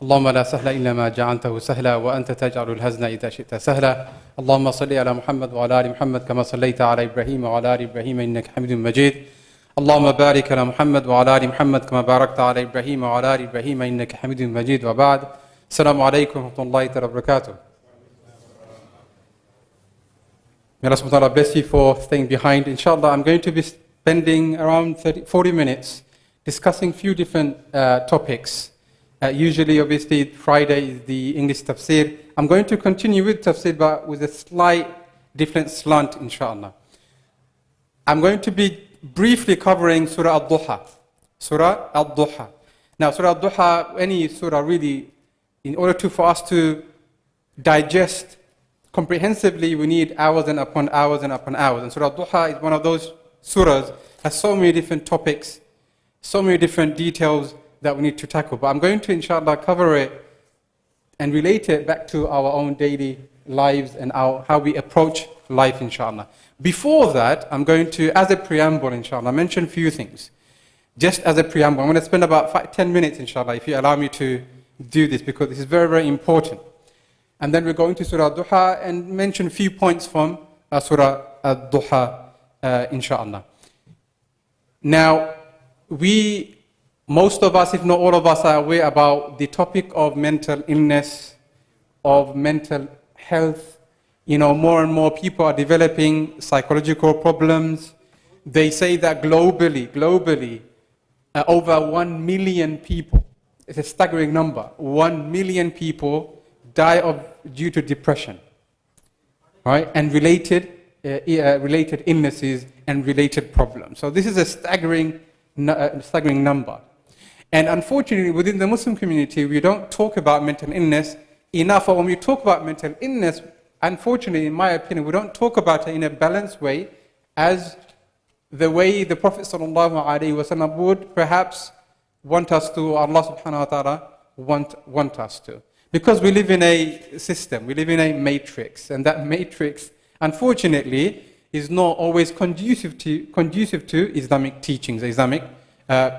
اللهم لا سهل إلا ما جعلته سهلا وأنت تجعل الحزن إذا شئت سهلا اللهم صل على محمد وعلى آل محمد كما صليت على إبراهيم وعلى آل إبراهيم إنك حميد مجيد اللهم بارك على محمد وعلى آل محمد كما باركت على إبراهيم وعلى آل إبراهيم إنك حميد مجيد وبعد السلام عليكم ورحمة الله وبركاته. May Allah subhanahu wa ta'ala bless you for staying behind. Inshallah, I'm going to be spending around 40 minutes discussing a few different topics. Usually, obviously, Friday is the English Tafsir. I'm going to continue with Tafsir, but with a slight different slant, inshallah. I'm going to be briefly covering Surah Al-Duha. Surah Al-Duha. Now, Surah Al-Duha, any surah really, in order for us to digest comprehensively, we need hours and upon hours and upon hours. And Surah Duha is one of those surahs, has so many different topics, so many different details that we need to tackle. But I'm going to, inshallah, cover it and relate it back to our own daily lives and how we approach life, inshallah. Before that, I'm going to, as a preamble, inshallah, mention a few things. Just as a preamble, I'm going to spend about 10 minutes, inshallah, if you allow me to do this, because this is very, very important. And then we're going to Surah Duha and mention a few points from Surah Duha, inshallah. Now, most of us, if not all of us, are aware about the topic of mental illness, of mental health. You know, more and more people are developing psychological problems. They say that globally, over 1 million people, it's a staggering number, 1 million people die due to depression, right? And related illnesses and related problems. So this is a staggering number. And unfortunately, within the Muslim community, we don't talk about mental illness enough. Or when we talk about mental illness, unfortunately, in my opinion, we don't talk about it in a balanced way, as the way the Prophet ﷺ would perhaps want us to, or Allah subhanahu wa ta'ala want us to. Because we live in a system, we live in a matrix, and that matrix, unfortunately, is not always conducive to Islamic teachings, Islamic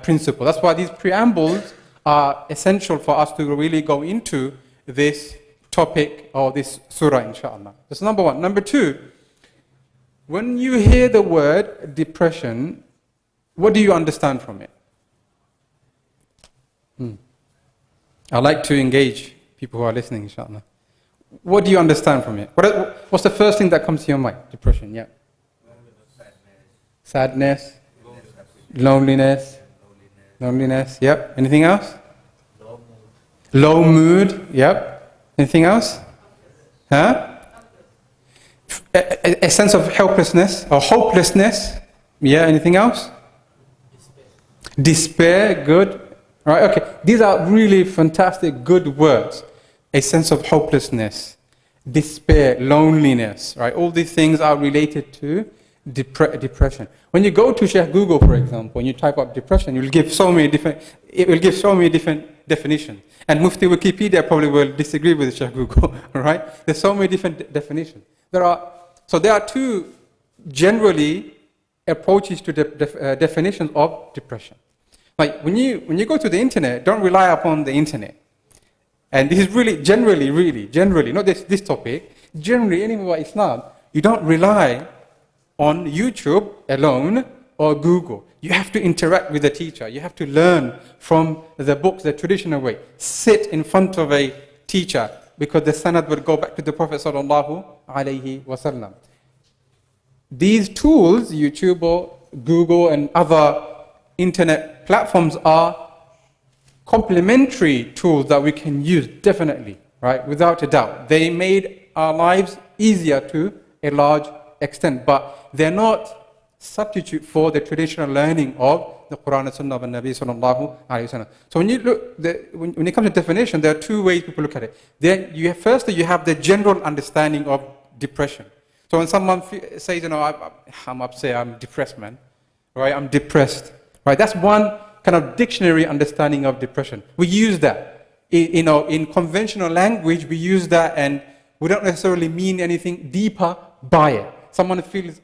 principles. That's why these preambles are essential for us to really go into this topic or this surah, inshallah. That's number one. Number two, when you hear the word depression, what do you understand from it? I like to engage people who are listening, inshallah. What do you understand from it? What's the first thing that comes to your mind? Depression, yeah. Sadness. Loneliness. Yep. Anything else? Low mood. Yep. Anything else? Huh? A sense of helplessness or hopelessness. Yeah. Anything else? Despair. Good. Right. Okay. These are really fantastic, good words. A sense of hopelessness, despair, loneliness, right? All these things are related to depression. When you go to Shaykh Google, for example, and you type up depression, it will give so many different definitions. And Mufti Wikipedia probably will disagree with Shaykh Google, right? There's so many different definitions. There are two generally approaches to definitions of depression. Like when you go to the internet, don't rely upon the internet. And this is really, generally, not this topic, generally anywhere in Islam, you don't rely on YouTube alone or Google. You have to interact with the teacher. You have to learn from the books, the traditional way. Sit in front of a teacher, because the sanad will go back to the Prophet sallallahu alaihi wasallam. These tools, YouTube or Google and other internet platforms, are complementary tools that we can use, definitely, right? Without a doubt. They made our lives easier to a large extent, but they're not substitute for the traditional learning of the Qur'an and Sunnah of Nabi sallallahu alayhi wa sallam. So when you look, when it comes to definition, there are two ways people look at it. Then firstly, you have the general understanding of depression. So when someone says, I'm upset, I'm depressed, man, right? I'm depressed, right? That's one kind of dictionary understanding of depression. We use that. In conventional language, we use that, and we don't necessarily mean anything deeper by it. Someone feels,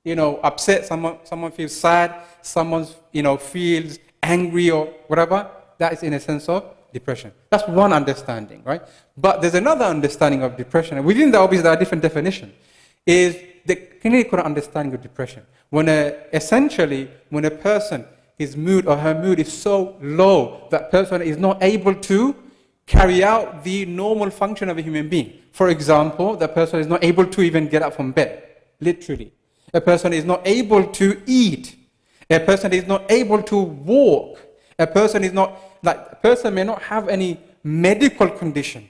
upset, someone feels sad, someone, feels angry or whatever. That is in a sense of depression. That's one understanding, right? But there's another understanding of depression, and within that, obviously, there are different definitions, is the clinical understanding of depression. Essentially, when a person, his mood or her mood is so low, that person is not able to carry out the normal function of a human being. For example, the person is not able to even get up from bed, literally. A person is not able to eat. A person is not able to walk. A person may not have any medical condition,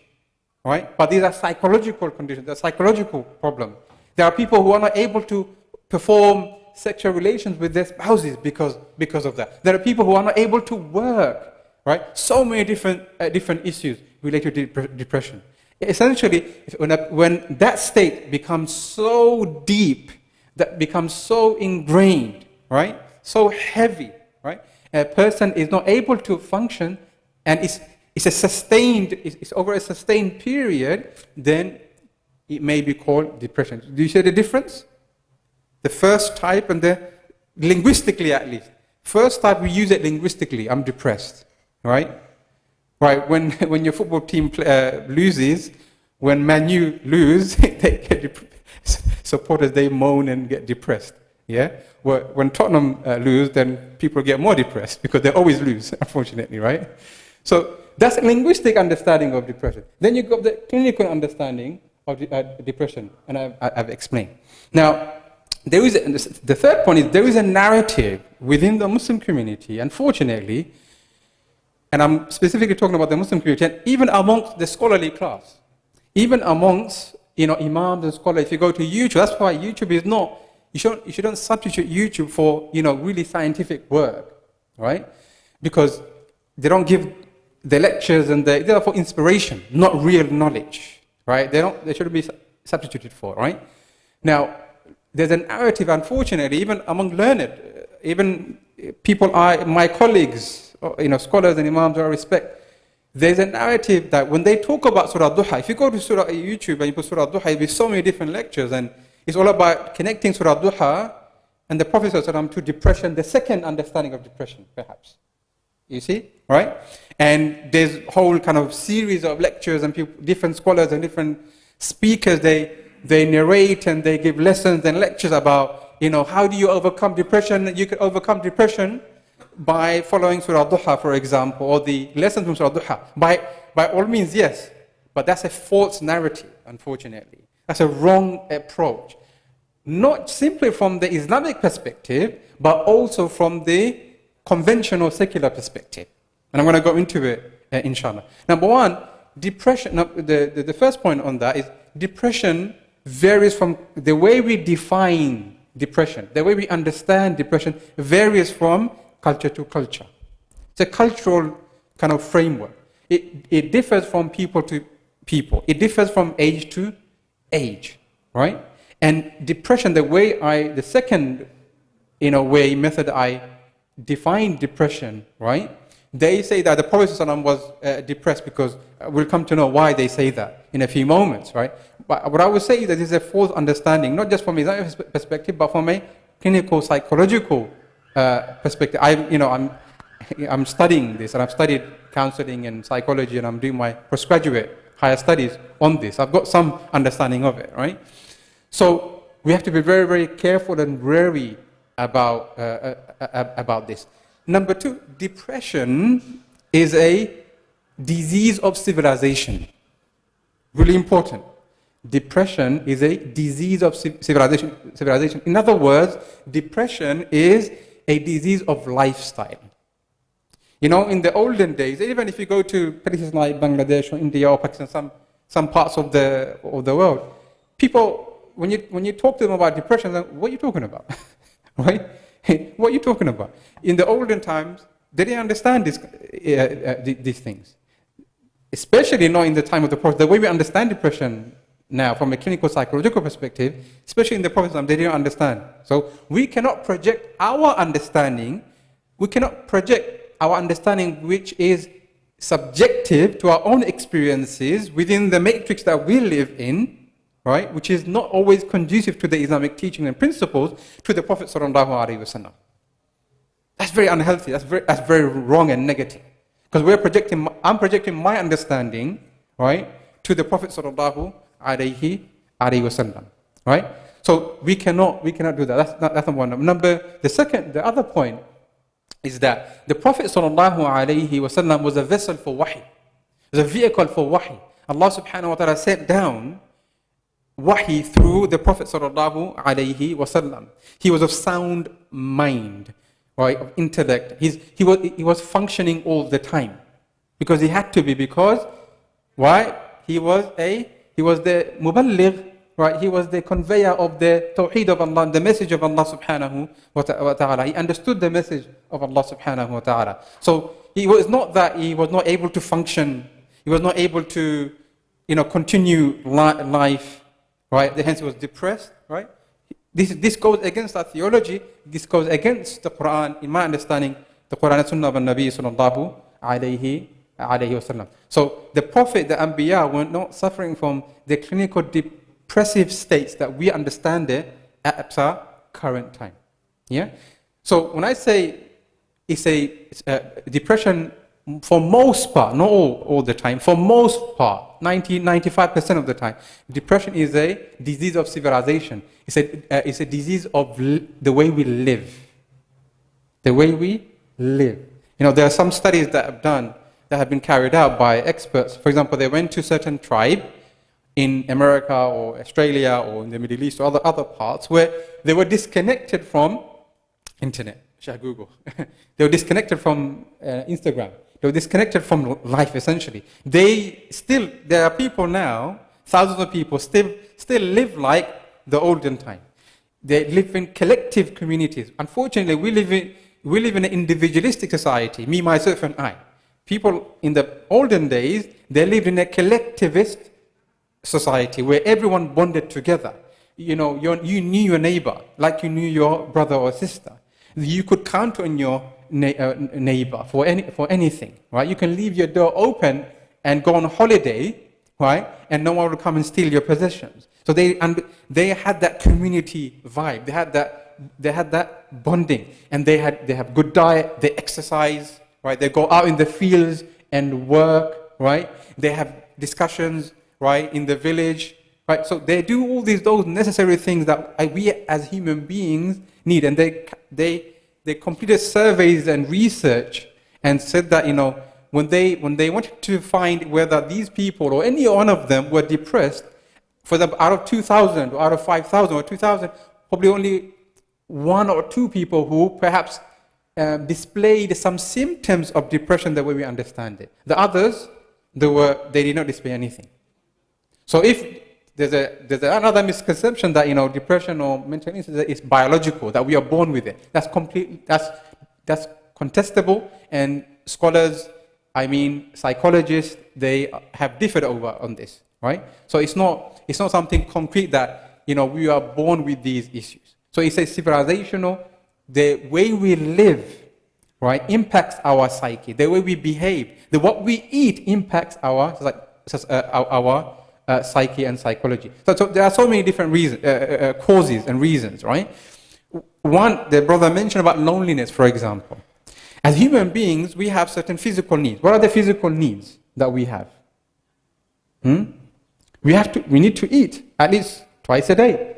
right? But these are psychological conditions, they're psychological problems. There are people who are not able to perform sexual relations with their spouses because of that. There are people who are not able to work, right? So many different issues related to depression. Essentially, when that state becomes so deep, that becomes so ingrained, right? So heavy, right? A person is not able to function, and it's over a sustained period, then it may be called depression. Do you see the difference? The first type, and linguistically at least. First type, we use it linguistically. I'm depressed, right? Right. When your football team loses, when Man U lose, they get supporters, they moan and get depressed. Yeah. When Tottenham lose, then people get more depressed because they always lose, unfortunately, right? So that's a linguistic understanding of depression. Then you've got the clinical understanding of depression, and I've explained. Now, the third point is there is a narrative within the Muslim community, unfortunately, and I'm specifically talking about the Muslim community, and even amongst the scholarly class, even amongst imams and scholars. If you go to YouTube, that's why YouTube is not. You shouldn't substitute YouTube for really scientific work, right? Because they don't give the lectures, and they are for inspiration, not real knowledge, right? They shouldn't be substituted for, right? Now, there's a narrative, unfortunately, even among learned, even people my colleagues, scholars and imams I respect. There's a narrative that when they talk about Surah Duha, if you go to Surah YouTube and you put Surah Duha, there'll be so many different lectures, and it's all about connecting Surah Duha and the Prophet to depression, the second understanding of depression, perhaps. You see, right? And there's a whole kind of series of lectures, and different scholars and different speakers, they narrate and they give lessons and lectures about, how do you overcome depression? You can overcome depression by following Surah Duha, for example, or the lessons from Surah Duha. By all means, yes, but that's a false narrative, unfortunately. That's a wrong approach. Not simply from the Islamic perspective, but also from the conventional secular perspective. And I'm going to go into it, inshallah. Number one, depression, the first point on that is depression varies from the way we define depression, the way we understand depression varies from culture to culture. It's a cultural kind of framework. It differs from people to people. It differs from age to age, right? And depression, the second, method I define depression, right? They say that the Prophet ﷺ was depressed because we'll come to know why they say that in a few moments, right? But what I would say is that this is a false understanding, not just from Islamic perspective, but from a clinical psychological perspective. I'm studying this, and I've studied counseling and psychology, and I'm doing my postgraduate higher studies on this. I've got some understanding of it, right? So we have to be very, very careful and wary about this. Number two, depression is a disease of civilization. Really important. Depression is a disease of civilization. In other words, depression is a disease of lifestyle. In the olden days, even if you go to places like Bangladesh or India or Pakistan, some parts of the world, people, when you talk to them about depression, they're like, what are you talking about? Right? What are you talking about? In the olden times, they didn't understand these things. Especially not in the time of the Prophet. The way we understand depression now, from a clinical psychological perspective, especially in the Prophet's time, they didn't understand. So we cannot project our understanding. We cannot project our understanding, which is subjective to our own experiences within the matrix that we live in, right? Which is not always conducive to the Islamic teaching and principles, to the Prophet ﷺ. That's very unhealthy. That's very wrong and negative. Because I'm projecting my understanding, right, to the Prophet sallallahu alaihi wasallam, right? So we cannot do that. That's number one. The other point is that the Prophet sallallahu alaihi wasallam was a vessel for wahy. It was a vehicle for wahy. Allah subhanahu wa ta'ala sent down wahy through the Prophet sallallahu alaihi wasallam. He was of sound mind, right, of intellect. He was functioning all the time because he had to be, because why? He was the muballigh, right? He was the conveyor of the tawheed of Allah, the message of Allah subhanahu wa ta'ala. He understood the message of Allah subhanahu wa ta'ala. So he was not that he was not able to function, he was not able to, continue life, right? Hence he was depressed, right? This goes against our theology. This goes against the Qur'an. In my understanding, the Qur'an and Sunnah of Nabi sallallahu alayhi wasallam. So the Prophet, the Anbiya, were not suffering from the clinical depressive states that we understand it at our current time. Yeah. So when I say it's depression, for most part, not all the time, for most part, 95% of the time, depression is a disease of civilization. It's a disease of the way we live. The way we live. There are some studies that have been carried out by experts. For example, they went to certain tribe in America or Australia or in the Middle East or other parts where they were disconnected from internet, Google. They were disconnected from Instagram. They were disconnected from life, essentially. There are people now, thousands of people, still live like the olden time. They live in collective communities. Unfortunately, we live in an individualistic society, me, myself, and I. People in the olden days, they lived in a collectivist society where everyone bonded together. You knew your neighbor like you knew your brother or sister. You could count on your neighbor for anything, right? You can leave your door open and go on holiday, right? And no one will come and steal your possessions. So they had that community vibe. They had that bonding, and they have good diet. They exercise, right? They go out in the fields and work, right? They have discussions, right, in the village, right? So they do all those necessary things that we as human beings need, and they completed surveys and research and said that, when they wanted to find whether these people or any one of them were depressed, for example, out of 2,000 or out of 5,000 or 2,000, probably only 1 or 2 people who perhaps displayed some symptoms of depression the way we understand it. The others, they did not display anything. So if there's another misconception that depression or mental illness is biological, that we are born with it. That's contestable, and scholars, psychologists, they have differed on this, right? So it's not something concrete that we are born with these issues. So it's a civilizational. The way we live, right, impacts our psyche. The way we behave, what we eat impacts our psyche and psychology. So there are so many different causes and reasons, right? One, the brother mentioned about loneliness, for example. As human beings, we have certain physical needs. What are the physical needs that we have? We need to eat at least twice a day.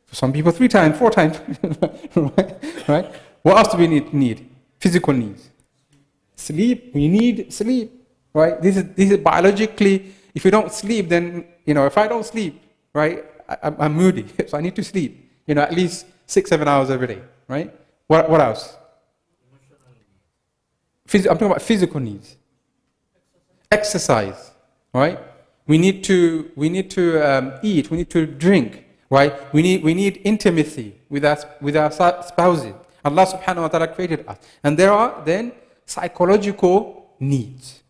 For some people, 3 times, 4 times. right? What else do we need? Physical needs. Sleep. We need sleep. Right? This is biologically. If you don't sleep, then if I don't sleep, right, I'm moody. So I need to sleep. At least 6-7 hours every day. Right? What else? I'm talking about physical needs. Exercise. Right? We need to eat. We need to drink. Right? We need intimacy with our spouses. Allah subhanahu wa ta'ala created us. And there are then psychological needs.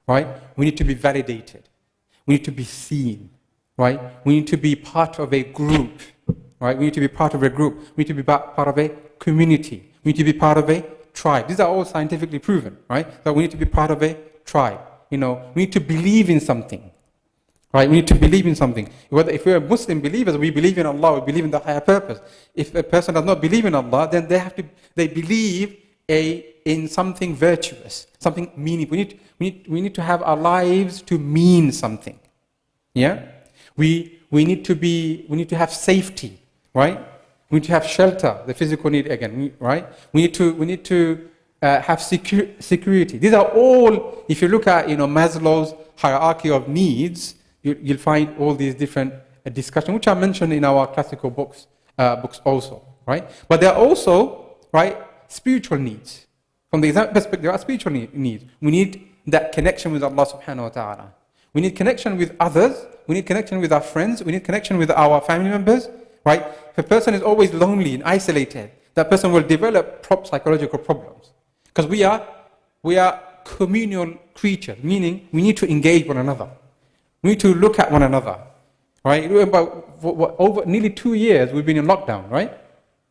Right? We need to be validated. We need to be seen. Right? We need to be part of a group. Right? We need to be part of a group. We need to be part of a community. We need to be part of a tribe. These are all scientifically proven. Right? So we need to be part of a tribe. We need to believe in something. Right? We need to believe in something. If we're Muslim believers, we believe in Allah, we believe in the higher purpose. If a person does not believe in Allah, then they believe in something virtuous, something meaningful. We need to have our lives to mean something. Yeah? We need to have safety, right? We need to have shelter, the physical need again, right? We need to have security. These are all, if you look at Maslow's hierarchy of needs, you'll find all these different discussions, which are mentioned in our classical books also, right? But there are also, right, spiritual needs. From the Islamic perspective, there are spiritual needs. We need that connection with Allah subhanahu wa ta'ala. We need connection with others. We need connection with our friends. We need connection with our family members, right? If a person is always lonely and isolated, that person will develop psychological problems. Because we are communal creatures, meaning we need to engage one another. We need to look at one another, right? Over nearly 2 years we've been in lockdown, right?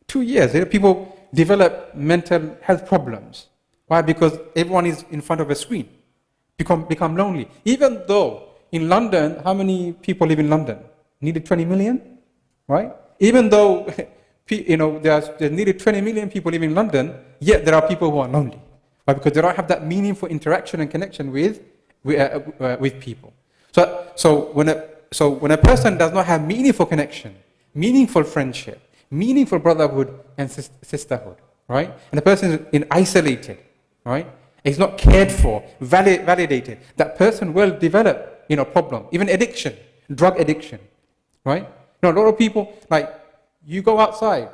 2 years. People develop mental health problems. Why? Because everyone is in front of a screen. Become lonely. Even though in London, how many people live in London? Nearly 20 million, right? Even though there's nearly 20 million people living in London, yet there are people who are lonely. Why? Because they don't have that meaningful interaction and connection with people. So when a person does not have meaningful connection, meaningful friendship, meaningful brotherhood and sisterhood, right? And the person is isolated, right? It's not cared for, validated. That person will develop, problem, even addiction, drug addiction, right? A lot of people, like, you go outside,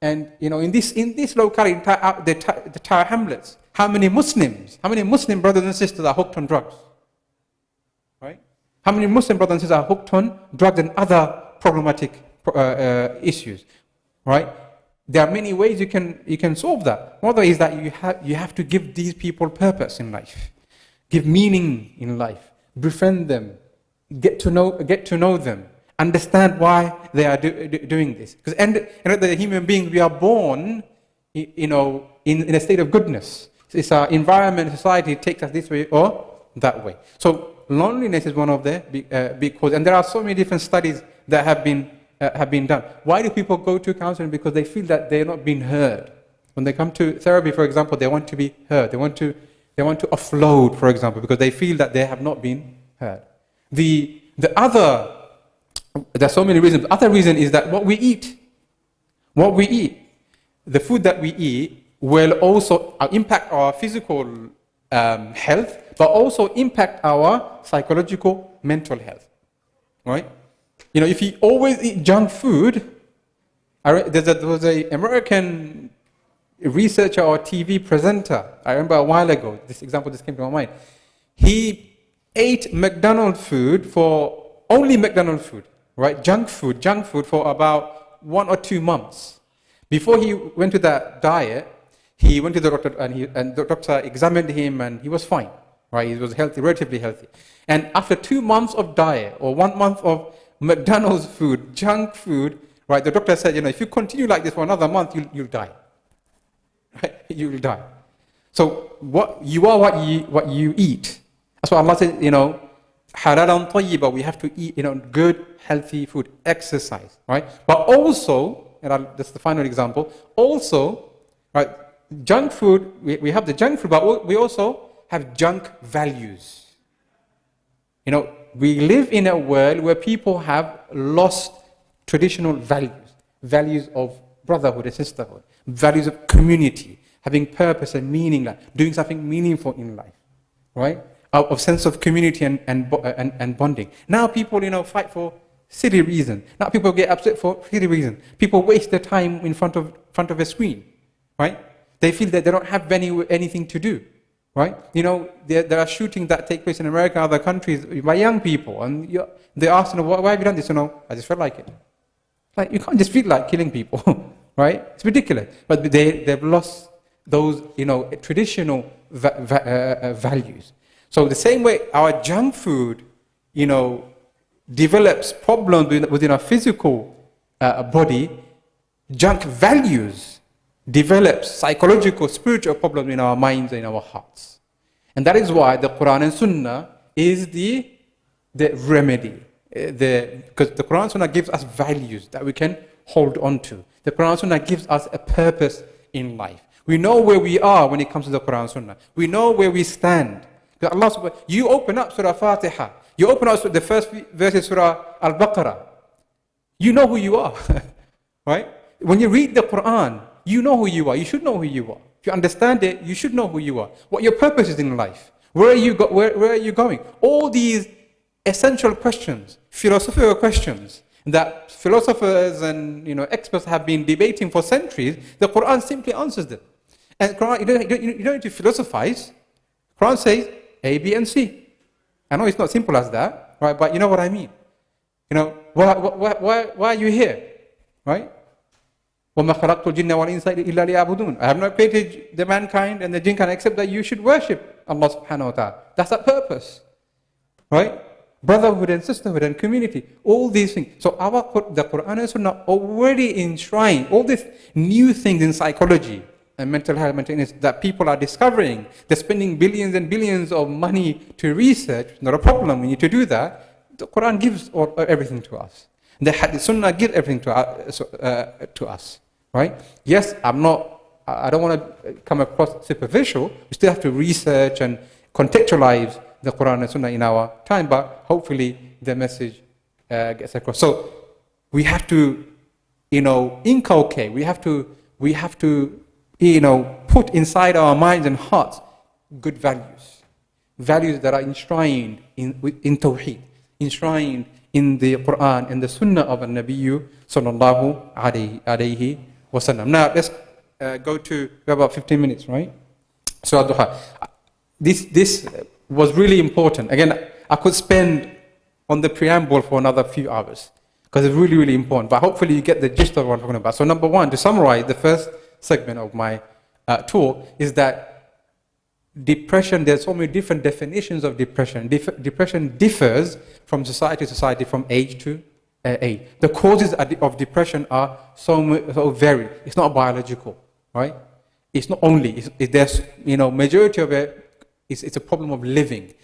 and in this locality, the Tower Hamlets, how many Muslim brothers and sisters are hooked on drugs, right? How many Muslim brothers and sisters are hooked on drugs and other problematic issues, right? There are many ways you can solve that. One is that you have to give these people purpose in life, give meaning in life, befriend them, get to know them, understand why they are doing this. Because the human beings, we are born, in a state of goodness. It's our environment, society takes us this way or that way. So loneliness is one of the big causes, and there are so many different studies that have been done. Why do people go to counseling? Because they feel that they're not being heard. When they come to therapy, for example, they want to be heard. They want to offload, for example, because they feel that they have not been heard. There are so many reasons. The other reason is that what we eat, the food that we eat will also impact our physical health, but also impact our psychological, mental health, right? If you always eat junk food, there was an American researcher or TV presenter, I remember a while ago, this example just came to my mind. He ate McDonald's food only McDonald's food, right? Junk food for about 1 or 2 months. Before he went to that diet, he went to the doctor and the doctor examined him and he was fine, right? He was healthy, relatively healthy. And after 2 months of diet or 1 month of McDonald's food, junk food, right? The doctor said, if you continue like this for another month, you'll die. Right? You will die. So you are what you eat. That's why Allah says, halalan tayyiba, we have to eat, good, healthy food, exercise, right? But also, and that's the final example, also, right, junk food, we have the junk food, but we also have junk values. We live in a world where people have lost traditional values of brotherhood and sisterhood, values of community, having purpose and meaning, like doing something meaningful in life, right? Of sense of community and bonding. Now people, fight for silly reasons. Now people get upset for silly reasons. People waste their time in front of a screen, right? They feel that they don't have anything to do. Right? There are shootings that take place in America and other countries by young people, and they ask, why have you done this? I just felt like it. Like, you can't just feel like killing people, right? It's ridiculous. But they've lost those, traditional values. So the same way our junk food, develops problems within our physical body, junk values develops psychological, spiritual problems in our minds and in our hearts. And that is why the Qur'an and Sunnah is the remedy. Because the Qur'an and Sunnah gives us values that we can hold on to. The Qur'an and Sunnah gives us a purpose in life. We know where we are when it comes to the Quran and Sunnah. We know where we stand. You open up Surah Fatiha. You open up the first verse of Surah Al-Baqarah. You know who you are. Right? When you read the Quran, you know who you are. You should know who you are. If you understand it, you should know who you are. What your purpose is in life. Where are you going? All these essential questions, philosophical questions, that philosophers and experts have been debating for centuries, the Quran simply answers them. And Quran, you don't need to philosophize. Quran says A, B, and C. I know it's not simple as that, right? But you know what I mean. Why are you here, right? وَمَا خَلَقْتُ الْجِنَّ وَالْإِنسَ إِلَّا لِيَعْبُدُونَ. I have not created the mankind and the jinn except that you should worship Allah subhanahu wa ta'ala. That's the purpose, right? Brotherhood and sisterhood and community, all these things. So the Quran and Sunnah already enshrine all these new things in psychology and mental health, mental illness that people are discovering. They're spending billions and billions of money to research. Not a problem. We need to do that. The Quran gives everything to us. The Sunnah gives everything to us. Right? Yes, I don't want to come across superficial. We still have to research and contextualize the Quran and Sunnah in our time, but hopefully the message gets across. So we have to, inculcate. We have to, put inside our minds and hearts good values that are enshrined in Tawheed, enshrined in the Quran and the Sunnah of a Nabiyyu sallallahu alayhi wa sallam. Now let's go to about 15 minutes, right? Surah Duha. This was really important. Again, I could spend on the preamble for another few hours because it's really, really important. But hopefully you get the gist of what I'm talking about. So number one, to summarize the first segment of my talk is that depression, there's so many different definitions of depression. Depression differs from society to society, from age to age. The causes of depression are so varied. It's not biological, right? It's not only, there's, majority of it, it's a problem of living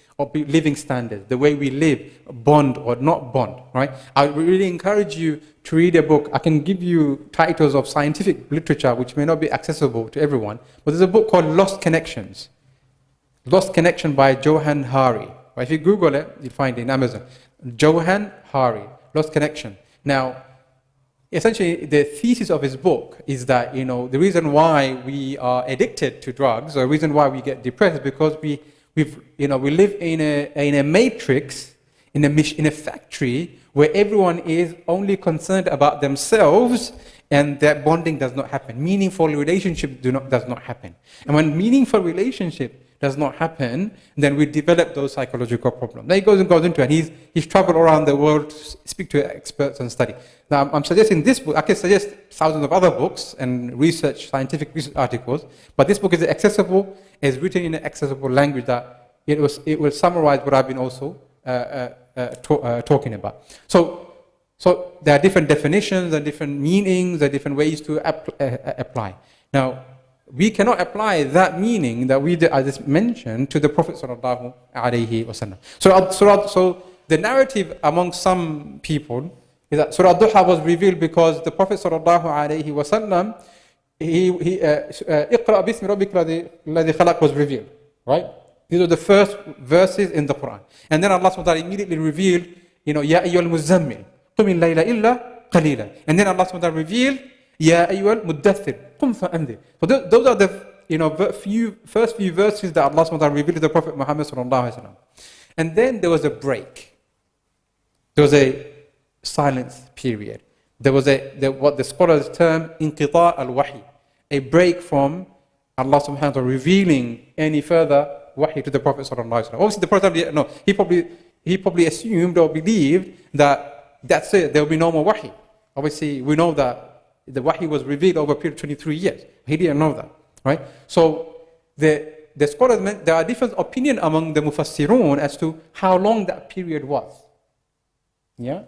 standards, the way we live, bond or not bond, right? I really encourage you to read a book. I can give you titles of scientific literature which may not be accessible to everyone, but there's a book called Lost Connections. Lost Connection by Johann Hari. If you Google it, you'll find it in Amazon. Johann Hari, Lost Connection. Now, essentially, the thesis of his book is that, the reason why we are addicted to drugs, or the reason why we get depressed, is because we live in a matrix, in a factory, where everyone is only concerned about themselves, and that bonding does not happen. Meaningful relationship does not happen. And when meaningful relationship does not happen, then we develop those psychological problems. Then he goes into it. He's traveled around the world to speak to experts and study. Now, I'm suggesting this book. I can suggest thousands of other books and scientific research articles, but this book is accessible. It's written in an accessible language that it will summarize what I've been also talking about. So there are different definitions and different meanings and different ways to apply. Now, we cannot apply that meaning that I just mentioned to the Prophet sallallahu alaihi wasallam. So the narrative among some people is that Surah Duha was revealed because the Prophet sallallahu alaihi wasallam, Iqra bismi rabbika alladhi khalaq was revealed, right? These are the first verses in the Quran. And then Allah subhanahu wa ta'ala immediately revealed, Ya ayyuhal muzammil, qum al-layla illa qalila. And then Allah subhanahu wa ta'ala revealed, Ya ayyuhal muddathir, qum fa'anzir. So those are the first few verses that Allah subhanahu wa ta'ala revealed to the Prophet Muhammad sallallahu alaihi wasallam. And then there was a break. There was a silence period. There was what the scholars term inqita' al-wahy, a break from Allah subhanahu wa ta'ala revealing any further wahy to the Prophet sallallahu alaihi wasallam. Obviously, the Prophet, he probably assumed or believed that that's it. There will be no more wahy. Obviously, we know that the wahy was revealed over a period of 23 years. He didn't know that, right? So the scholars meant there are different opinions among the mufassirun as to how long that period was. Yeah.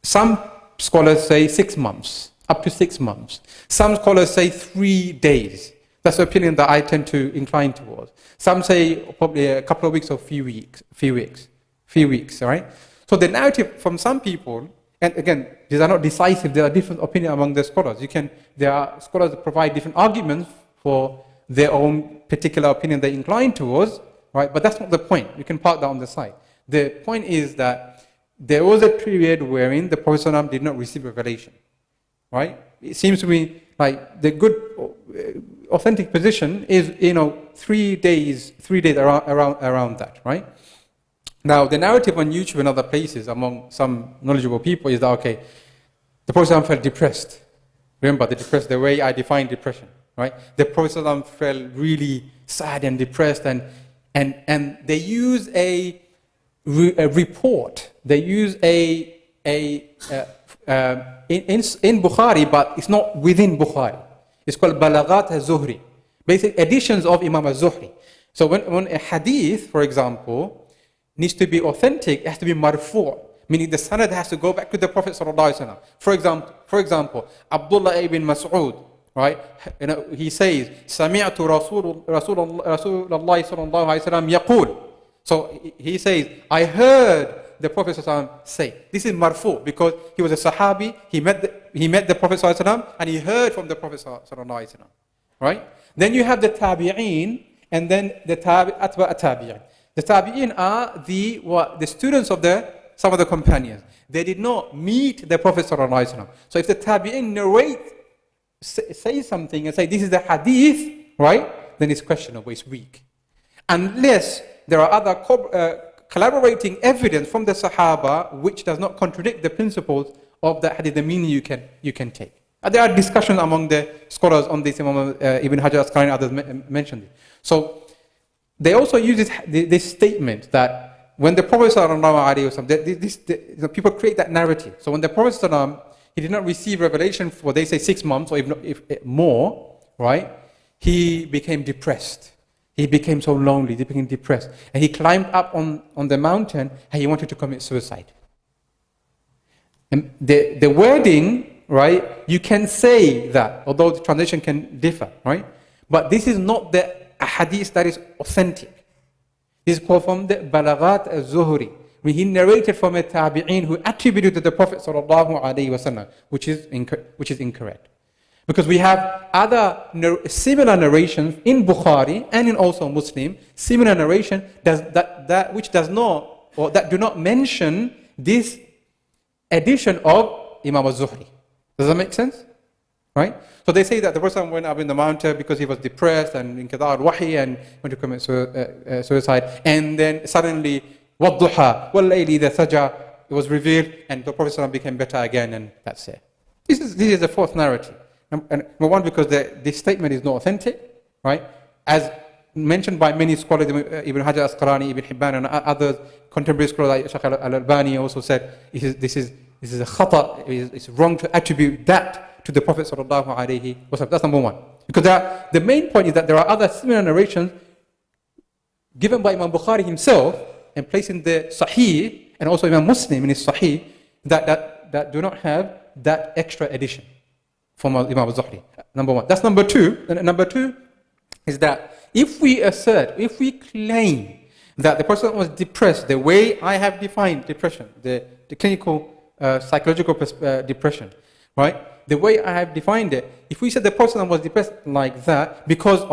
Some scholars say 6 months, up to 6 months. Some scholars say 3 days. That's the opinion that I tend to incline towards. Some say probably a couple of weeks or few weeks, all right? So the narrative from some people, and again, these are not decisive, there are different opinions among the scholars. There are scholars that provide different arguments for their own particular opinion they incline towards, right? But that's not the point. You can park that on the side. The point is that there was a period wherein the Prophet ﷺ did not receive revelation, right? It seems to me like the good, authentic position is, 3 days around that, right? Now, the narrative on YouTube and other places among some knowledgeable people is that, okay, the Prophet ﷺ felt depressed. Remember, the way I define depression, right? The Prophet ﷺ felt really sad and depressed, and they use a report. They use in Bukhari, but it's not within Bukhari. It's called Balaghat al-Zuhri, basic editions of Imam al-Zuhri. So when a hadith, for example, needs to be authentic, it has to be marfu', meaning the sanad has to go back to the Prophet sallallahu alaihi wasallam. For example, Abdullah ibn Mas'ud, right? He says, "Sami'tu Rasulullah sallallahu alaihi wasallam yaqul." So he says, I heard the Prophet sallallahu alaihi wasallam say. This is marfu' because he was a Sahabi. He met the Prophet sallallahu alaihi wasallam and he heard from the Prophet sallallahu alaihi wasallam, right? Then you have the tabi'een, and then the atba' tabi'een. The tabi'een are the students of some of the companions. They did not meet the Prophet sallallahu alaihi wasallam. So if the tabi'een say something and say this is the hadith, right? Then it's questionable, it's weak. Unless there are other collaborating evidence from the Sahaba which does not contradict the principles of the hadith, the meaning you can take. There are discussions among the scholars on this. Imam Ibn Hajar Asqalani and others mentioned it. So they also use this statement that when the Prophet ﷺ, people create that narrative. So when the Prophet ﷺ, he did not receive revelation for, they say, 6 months or if more, right? He became depressed. He became so lonely, he became depressed. And he climbed up on the mountain and he wanted to commit suicide. And the wording, right, you can say that, although the translation can differ, right? But this is not the hadith that is authentic. This is called from the Balaghat al-Zuhri. He narrated from a tabi'een who attributed to the Prophet sallallahu alaihi wasallam, which is incorrect. Because we have other similar narrations in Bukhari and in also Muslim, similar narration which does not, or that do not mention this edition of Imam al-Zuhri. Does that make sense? Right? So they say that the person went up in the mountain because he was depressed and in Qadar al-Wahi and went to commit suicide. And then suddenly, وَالضُّحَى وَاللَّيْلِ إِذَا سَجَى, it was revealed and the Prophet ﷺ became better again, and that's it. This is the fourth narrative. And number one, because this statement is not authentic, right? As mentioned by many scholars, Ibn Hajar Asqalani, Ibn Hibban, and other contemporary scholars like Shaykh al-Albani also said this is a khata, it's wrong to attribute that to the Prophet sallallahu alaihi wasallam. That's number one. Because the main point is that there are other similar narrations given by Imam Bukhari himself and placed in the Sahih, and also Imam Muslim in his Sahih, that do not have that extra addition from Imam al-Zuhri. Number one. That's number two. And number two is that if we claim that the person was depressed the way I have defined depression, the clinical psychological depression, right? The way I have defined it, if we said the person was depressed like that because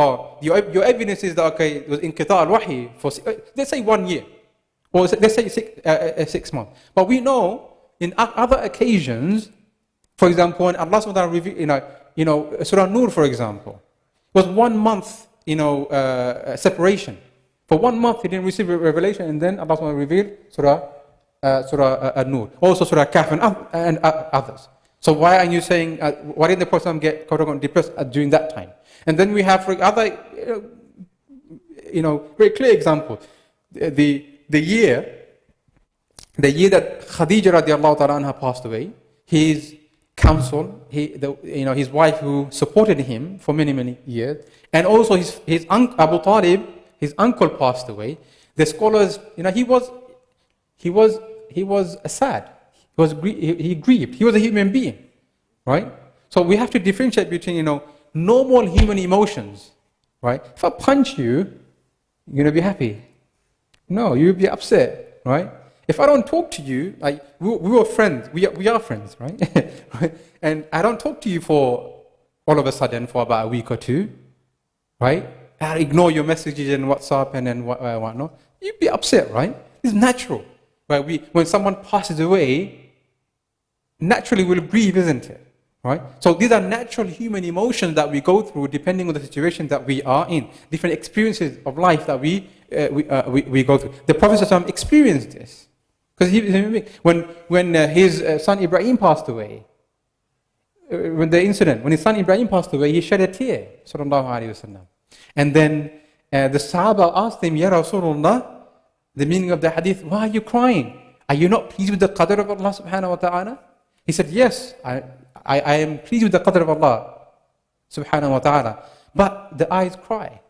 your evidence is that, okay, it was in Qita al-Wahi for, let's say 1 year, or let's say 6 months. But we know in other occasions, for example, when Allah subhanahu wa ta'ala revealed, Surah Nur, for example, was 1 month, separation. For 1 month he didn't receive revelation, and then Allah subhanahu wa ta'ala revealed Surah An-Nur, also Surah Kahf and others. So why are you saying, why didn't the Prophet get depressed during that time? And then we have other, very clear example. The year that Khadija radiallahu ta'ala anha passed away, his counsel, his wife who supported him for many, many years, and also his uncle Abu Talib, his uncle passed away. The scholars, he was sad. He grieved. He was a human being, right? So we have to differentiate between, normal human emotions, right? If I punch you, you're gonna be happy. No, you'll be upset, right? If I don't talk to you, like we were friends, we are friends, right? Right? And I don't talk to you for all of a sudden for about a week or two, right? And ignore your messages and WhatsApp and then whatnot. You'd be upset, right? It's natural. Right? When someone passes away, naturally we'll grieve, isn't it? Right? So these are natural human emotions that we go through depending on the situation that we are in. Different experiences of life that we go through. The Prophet ﷺ experienced this. Because when his son Ibrahim passed away, when his son Ibrahim passed away, he shed a tear, sallallahu alayhi wasallam. And then the Sahaba asked him, Ya Rasulullah, the meaning of the hadith, why are you crying? Are you not pleased with the qadr of Allah subhanahu wa ta'ala? He said, yes, I am pleased with the qadr of Allah subhanahu wa ta'ala. But the eyes cry.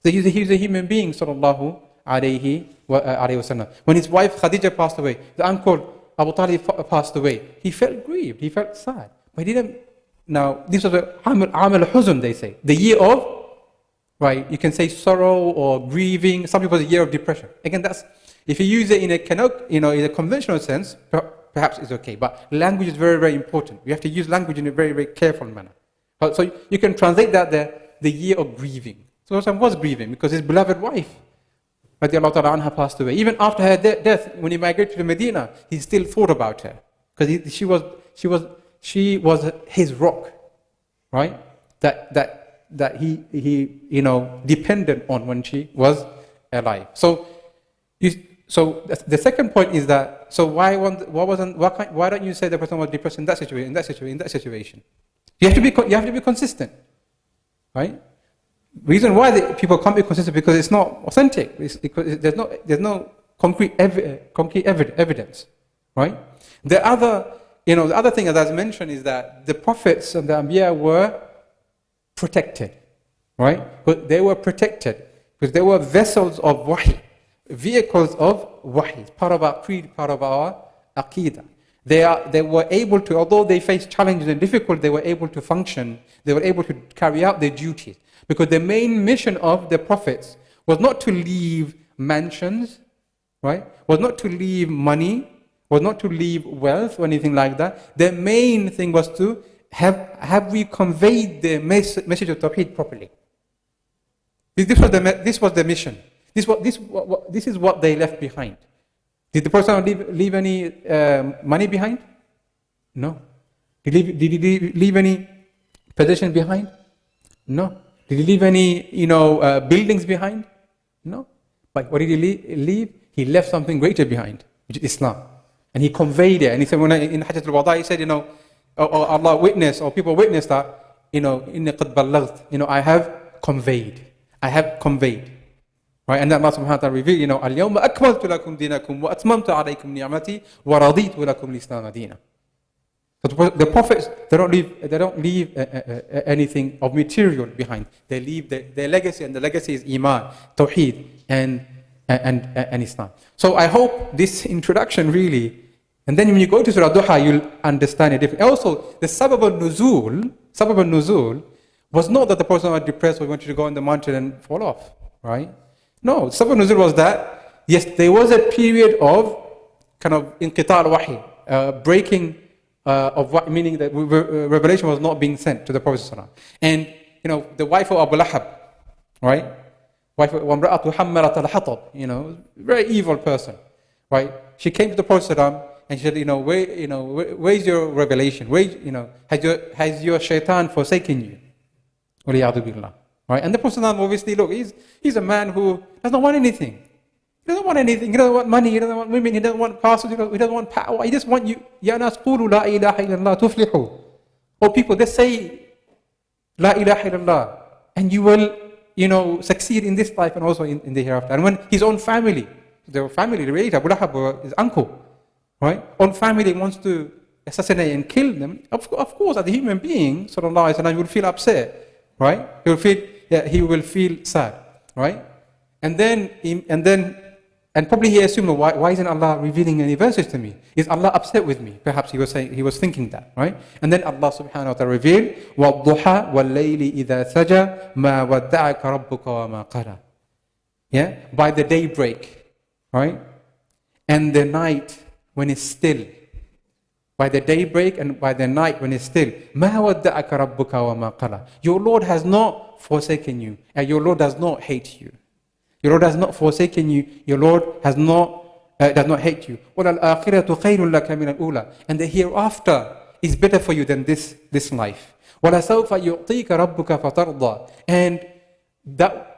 So he's a human being, sallallahu alayhi wasallam. When his wife Khadija passed away, the uncle Abu Talib passed away, he felt grieved, he felt sad. But he didn't. Now, this was Amal al-Huzn, they say. The year of, right, you can say sorrow or grieving. Some people say year of depression. Again, that's, if you use it in a conventional sense, perhaps it's okay. But language is very, very important. We have to use language in a very, very careful manner. So you can translate that the year of grieving. So Hassan was grieving because his beloved wife, radiallahu ta'ala anha, passed away. Even after her death, when he migrated to Medina, he still thought about her. Because she was his rock, right? That he depended on when she was alive. So the second point is that, so why don't you say the person was depressed in that situation? You have to be consistent, right? Reason why people can't be consistent because it's not authentic. There's no concrete evidence, right? The other thing, as I mentioned, is that the prophets and the Anbiya were protected, right? But they were protected because they were vessels of wahi, vehicles of wahi, part of our creed, part of our aqidah. They were able to, although they faced challenges and difficulties, they were able to function, they were able to carry out their duties. Because the main mission of the prophets was not to leave mansions, right? Was not to leave money, was not to leave wealth or anything like that. The main thing was to have we conveyed the message of Tawheed properly. This was the mission. This is what they left behind. Did the person leave any money behind? No. Did he leave any possession behind? No. Did he leave any buildings behind? No. But what did he leave? He left something greater behind, which is Islam. And he conveyed it. And he said, in Hajjat al-Wada, he said, Allah witnessed, or people witnessed that, inni qad ballaghт, I have conveyed. Right? And then Allah subhanahu wa ta'ala revealed, al-yawma akmaltu lakum dinakum wa atmamtu alaykum ni'mati wa raditu lakum al-Islam dina. So the prophets, they don't leave anything of material behind. They leave their legacy, and the legacy is Iman, Tawheed, and Islam. So I hope this introduction really, and then when you go to Surah Duha, you'll understand it differently. Also, the sabab al-nuzul was not that the person was depressed or wanted to go on the mountain and fall off, right? No, sabab al-nuzul was that, yes, there was a period of kind of inqita' al-wahi, breaking of what, meaning that revelation was not being sent to the Prophet ﷺ. And the wife of Abu Lahab, right? Wife of Wamra'atu Hammarat al-Hatab, very evil person, right? She came to the Prophet ﷺ and she said, where's your revelation? Has your shaitan forsaken you? Right? And the Prophet ﷺ, obviously, look, he's a man who does not want anything. He doesn't want anything. He doesn't want money. He doesn't want women. He doesn't want castles. He doesn't want power. He just wants you. Ya nas qulu la ilaha illallah tuflihu. Oh people, they say la ilaha illallah, and you will, succeed in this life and also in the hereafter. And when his own family, their family related, Abu Lahab, his uncle, right, own family wants to assassinate and kill them, of course, as a human being, sallallahu alaihi wasallam, he will feel upset, right? He will feel sad, right? And probably he assumed, why isn't Allah revealing any verses to me? Is Allah upset with me? Perhaps he was thinking that, right? And then Allah subhanahu wa ta'ala revealed, وَالضُّحَى وَاللَّيْلِ إِذَا سَجَى مَا وَدَّعَكَ رَبُّكَ وَمَا قَلَى. Yeah? By the daybreak, right? And the night when it's still, by the daybreak and by the night when it's still. مَا وَدَّعَكَ رَبُّكَ وَمَا قَلَى. Your Lord has not forsaken you, and your Lord does not hate you. Your Lord has not forsaken you. Your Lord does not hate you. وَلَلْآخِرَةُ خَيْرٌ لَكَ مِنَ الْأُولَى. And the hereafter is better for you than this life. وَلَسَوْفَ يُعْطِيكَ رَبُّكَ فَتَرْضَى. And that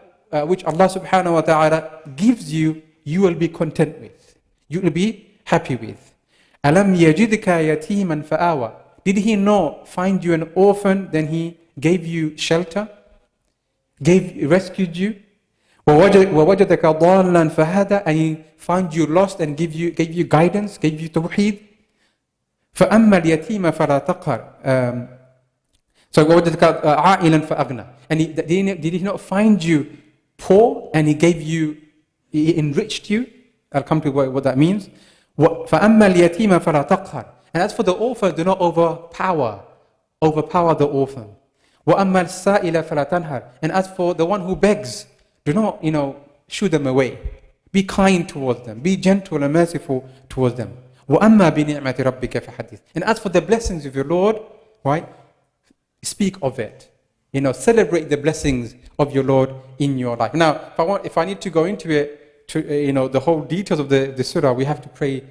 which Allah subhanahu wa ta'ala gives you, you will be content with. You will be happy with. أَلَمْ يَجِدْكَ يَتِيمًا فَآوَى. Did He not find you an orphan, then He gave you shelter, rescued you? وَوَجَدَكَ ضَالًّا فَهَدَى. And He found you lost and gave you guidance, gave you tawheed. فَأَمَّا الْيَتِيمَ فَلَا تَقْهَرْ. So وَوَجَدَكَ عَائِلًا فَأَغْنَى. And did He not find you poor and He enriched you? I'll come to what that means. فَأَمَّا الْيَتِيمَ فَلَا تَقْهَرْ. And as for the orphan, do not overpower the orphan. وَأَمَّا السَّائِلَ فَلَا تَنْهَرْ. And as for the one who begs, do not, shoo them away. Be kind towards them. Be gentle and merciful towards them. وَأَمَّا بِنِعْمَةِ رَبِّكَ فَحَدِّثْ. And as for the blessings of your Lord, right? Speak of it. Celebrate the blessings of your Lord in your life. Now, if I need to go into it, the whole details of the surah, we have to pray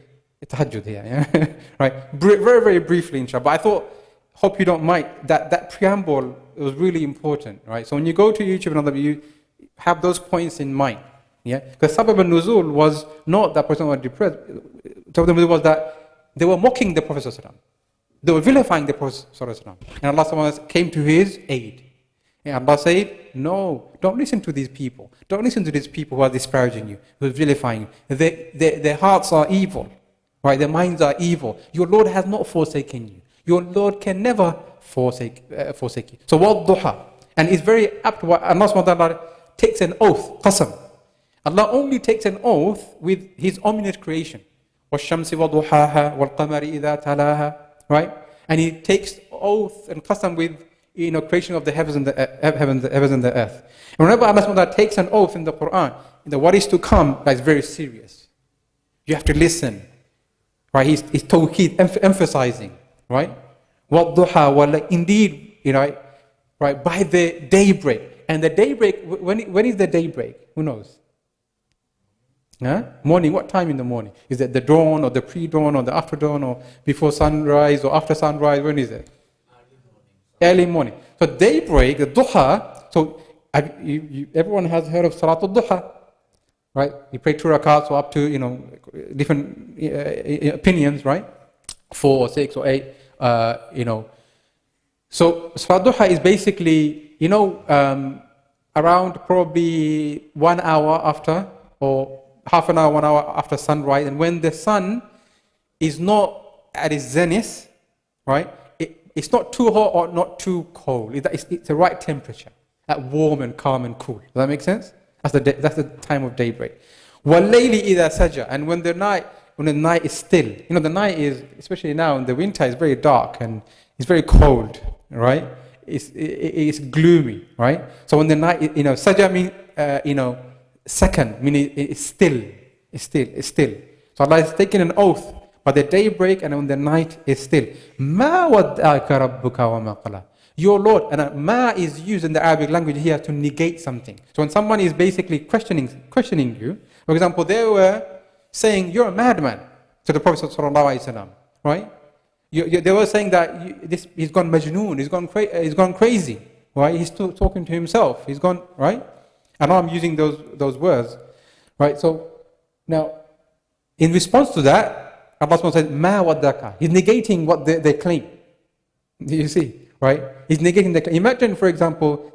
tahajjud here, yeah? Right? Very, very briefly, inshallah. But I hope you don't mind, that preamble was really important, right? So when you go to YouTube and all that, you have those points in mind, yeah? Because Sabab al-Nuzul was not that person was depressed. Sabab al-Nuzul was that they were mocking the Prophet ﷺ. They were vilifying the Prophet ﷺ. And Allah came to his aid. And Allah said, no, don't listen to these people. Don't listen to these people who are disparaging you, who are vilifying you. Their hearts are evil, right? Their minds are evil. Your Lord has not forsaken you. Your Lord can never forsake you. So what duha? And it's very apt what Allah subhanahu wa ta'ala takes an oath, qasam. Allah only takes an oath with His omniscient creation. وَالشَّمْسِ وَضُحَاهَا وَالْقَمَرِ إِذَا تَلَاهَا. Right? And He takes oath and qasam with creation of the heavens and the earth. And whenever Allah subhanahu wa ta'ala takes an oath in the Qur'an, what is to come, that is very serious. You have to listen. Right? He's tawheed, emphasizing. Right? وَالضُّحَى. Indeed, right, by the daybreak. And the daybreak, when is the daybreak? Who knows? Huh? Morning, what time in the morning? Is it the dawn or the pre-dawn or the after dawn or before sunrise or after sunrise? When is it? Early morning. So daybreak, the duha. So everyone has heard of Salatul Duha, right? You pray 2 rakats or up to different opinions, right? 4 or 6 or 8. So Salatul Duha is basically around probably 1 hour after, or half an hour, 1 hour after sunrise. And when the sun is not at its zenith, right? It's not too hot or not too cold. It's the right temperature, that warm and calm and cool. Does that make sense? That's the time of daybreak. وَاللَّيْلِ إِذَا سَجَى. And when the night is still. The night is, especially now in the winter, is very dark and it's very cold, right? It's gloomy, right? So when the night, saja means, second, meaning it's still. So Allah is taking an oath by the daybreak and when the night is still. مَا وَدَّعَكَ رَبُّكَ وَمَا قَلَى. Your Lord, and ma is used in the Arabic language here to negate something. So when someone is basically questioning you, for example, they were saying, you're a madman to the Prophet ﷺ, right? They were saying that he's gone majnoon, he's gone crazy, right? He's still talking to himself, he's gone, right? And now I'm using those words, right? So now, in response to that, Allah subhanahu wa ta'ala said, ma waddaka. He's negating what they claim. Do you see? Right? He's negating the claim. Imagine, for example,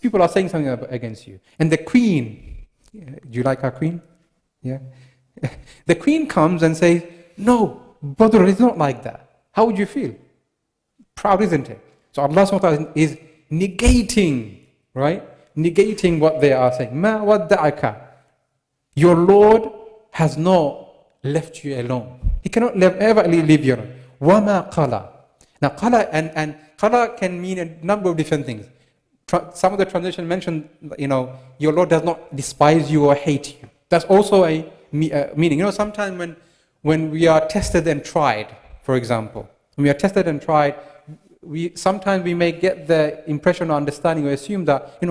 people are saying something against you. And the queen, do you like our queen? Yeah? The queen comes and says, no, brother, it's not like that. How would you feel? Proud, isn't it? So Allah subhanahu wa ta'ala is negating, right? Negating what they are saying. Ma wadda'aka. Your Lord has not left you alone. He cannot ever leave you alone. Wama qala. Now qala and qala can mean a number of different things. Some of the translation mentioned, your Lord does not despise you or hate you. That's also a meaning. Sometimes when we are tested and tried, for example, when we are tested and tried, sometimes we may get the impression or understanding or assume that,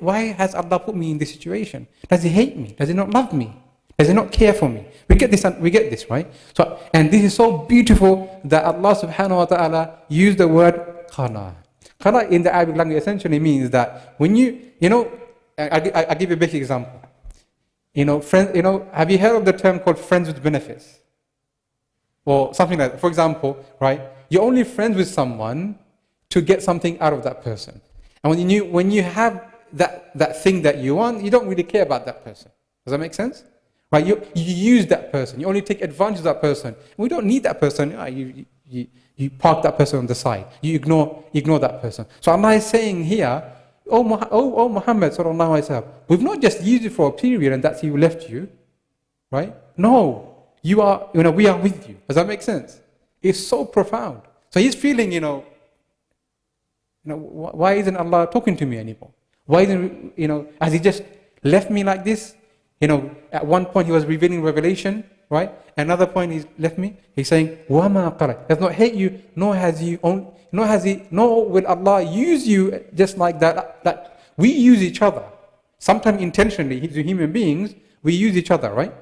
why has Allah put me in this situation? Does He hate me? Does He not love me? Does He not care for me? We get this, right? So, and this is so beautiful that Allah subhanahu wa ta'ala used the word qana. Qana in the Arabic language essentially means that when I'll give you a basic example. Have you heard of the term called friends with benefits? Or something like that. For example, right? You're only friends with someone to get something out of that person. And when you have that thing that you want, you don't really care about that person. Does that make sense? Right? You use that person. You only take advantage of that person. We don't need that person. You park that person on the side. You ignore that person. So Allah is saying here, Oh Muhammad sallallahu alaihi wasallam, we've not just used it for a period and that's you left you, right? No, we are with you. Does that make sense? It's so profound. So he's feeling, why isn't Allah talking to me anymore? Why isn't, has He just left me like this? At one point He was revealing revelation, right? Another point He's left me. He's saying, وَمَا قَرَى. He does not hate you, nor will Allah use you just like that. That we use each other. Sometimes intentionally, as human beings, we use each other, right?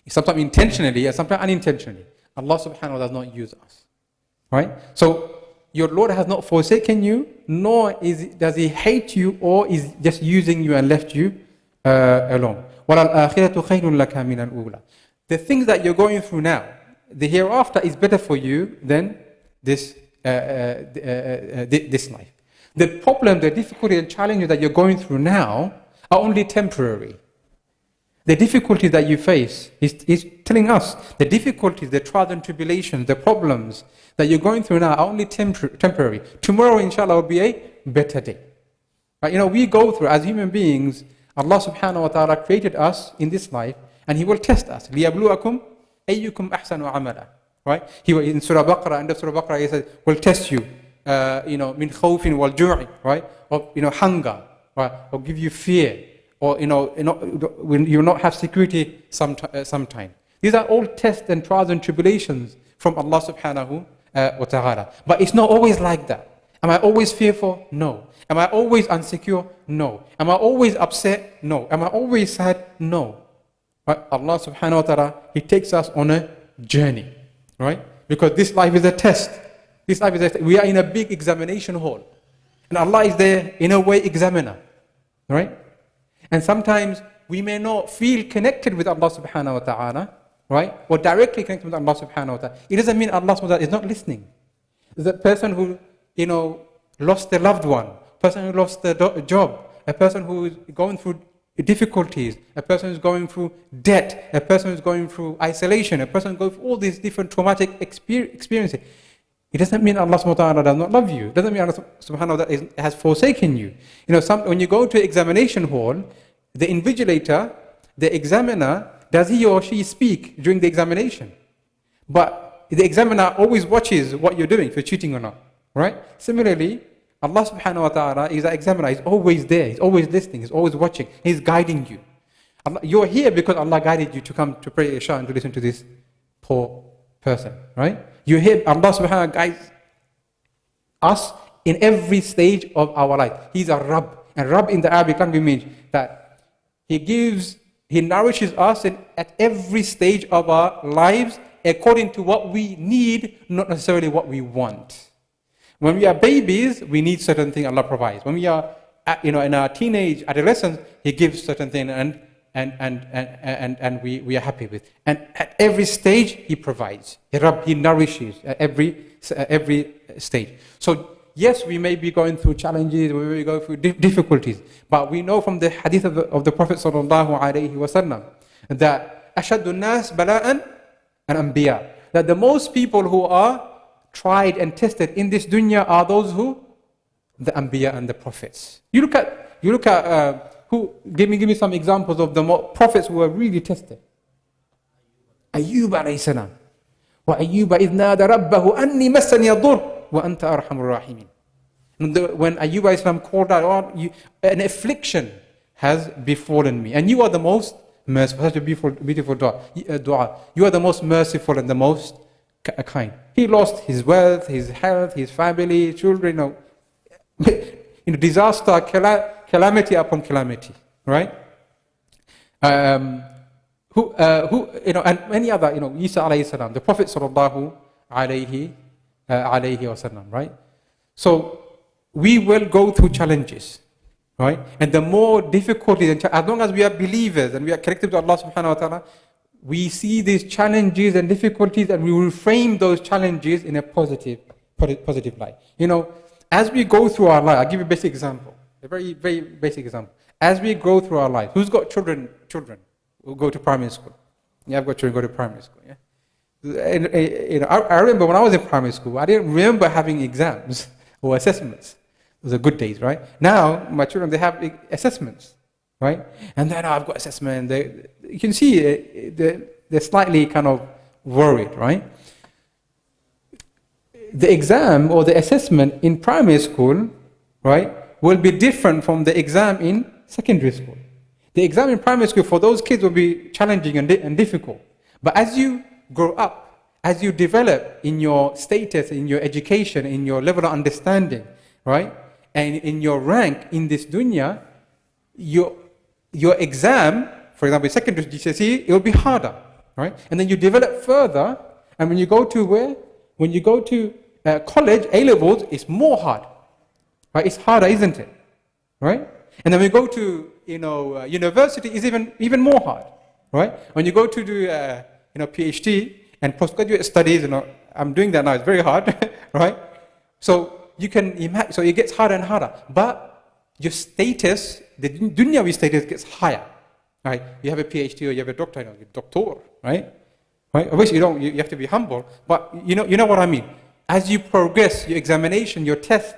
Sometimes intentionally and sometimes unintentionally. Allah subhanahu wa ta'ala does not use us. Right? So your Lord has not forsaken you, nor does He hate you or is just using you and left you alone. وَلَلْآخِرَةُ خَيْرٌ لَكَ مِنَ الْأُولَى. The things that you're going through now, the hereafter is better for you than this life. The problem, the difficulty and challenges that you're going through now are only temporary. The difficulties that you face is telling us the difficulties, the trials and tribulations, the problems that you're going through now are only temporary. Tomorrow, inshallah, will be a better day. Right? We go through, as human beings, Allah subhanahu wa ta'ala created us in this life and He will test us. لِيَبْلُوَكُمْ أَيُّكُمْ أَحْسَنُ عَمَلًا. Right? He will, in Surah Baqarah, end of Surah Baqarah, He says, will test you, min khawfin wal ju'i, right? Or, hunger, right? Or give you fear. Or when you will not have security sometime. These are all tests and trials and tribulations from Allah subhanahu wa ta'ala. But it's not always like that. Am I always fearful? No. Am I always insecure? No. Am I always upset? No. Am I always sad? No. But Allah subhanahu wa ta'ala, He takes us on a journey. Right? Because this life is a test. We are in a big examination hall. And Allah is there, in a way, examiner. Right? And sometimes we may not feel connected with Allah subhanahu wa ta'ala, right? Or directly connected with Allah subhanahu wa ta'ala. It doesn't mean Allah subhanahu wa ta'ala is not listening. The person who, lost a loved one, person who lost a job, a person who is going through difficulties, a person who's going through debt, a person who's going through isolation, a person going through all these different traumatic experiences. It doesn't mean Allah subhanahu wa ta'ala does not love you. It doesn't mean Allah subhanahu wa ta'ala has forsaken you. When you go to examination hall, the invigilator, the examiner, does he or she speak during the examination? But the examiner always watches what you're doing, if you're cheating or not. Right? Similarly, Allah subhanahu wa ta'ala is the examiner. He's always there. He's always listening. He's always watching. He's guiding you. You're here because Allah guided you to come to pray Isha and to listen to this poor person. Right? You hear Allah subhanahu wa ta'ala guides us in every stage of our life. He's a Rabb. And Rabb in the Arabic language means that He nourishes us at every stage of our lives according to what we need, not necessarily what we want. When we are babies, we need certain things Allah provides. When we are in our teenage, adolescence, He gives certain things and we are happy with. And at every stage, He provides. He nourishes at every stage. So yes, we may be going through challenges, we may go through difficulties, but we know from the hadith of the Prophet sallallahu alaihi wasallam that ashaddu nas bala'an al-anbiya, that the most people who are tried and tested in this dunya are those who, the anbiya and the prophets. You look at give me some examples of the prophets who were really tested. Ayyub alayhi salam. Wa Ayyuba idh nada rabbahu anni massani ad-dur wa anta arhamur rahimin. When Ayyub alayhi salam called out, an affliction has befallen me, and you are the most merciful. Such a beautiful dua. You are the most merciful and the most kind. He lost his wealth, his health, his family, children, disaster, calamity upon calamity, right? And many other, Isa alayhi salam, the Prophet sallallahu alayhi wasallam, right? So we will go through challenges, right? And the more difficulties, as long as we are believers and we are connected to Allah subhanahu wa ta'ala, we see these challenges and difficulties and we will frame those challenges in a positive light. As we go through our life, I'll give you a basic example, a very, very basic example. As we go through our life, who's got children who go to primary school? Yeah, I've got children who go to primary school, yeah? And, I remember when I was in primary school, I didn't remember having exams or assessments. Those are good days, right? Now, my children, they have assessments, right? And then I've got assessment. You can see they're slightly kind of worried, right? The exam or the assessment in primary school, right, will be different from the exam in secondary school. The exam in primary school for those kids will be challenging and difficult. But as you grow up, as you develop in your status, in your education, in your level of understanding, right, and in your rank in this dunya, your exam, for example, secondary GCSE, it will be harder, right? And then you develop further, and when you go to where? When you go to college, A-levels, it's more hard, right? It's harder, isn't it, right? And then when you go to university, it's even more hard, right? When you go to do PhD and postgraduate studies, I'm doing that now. It's very hard, right? So you can imagine. So it gets harder and harder, but your status, the dunyawi status, gets higher, right? You have a PhD or you have a doctor, you're a doctor, right? Right? Obviously, you have to be humble, but you know what I mean. As you progress, your examination, your test,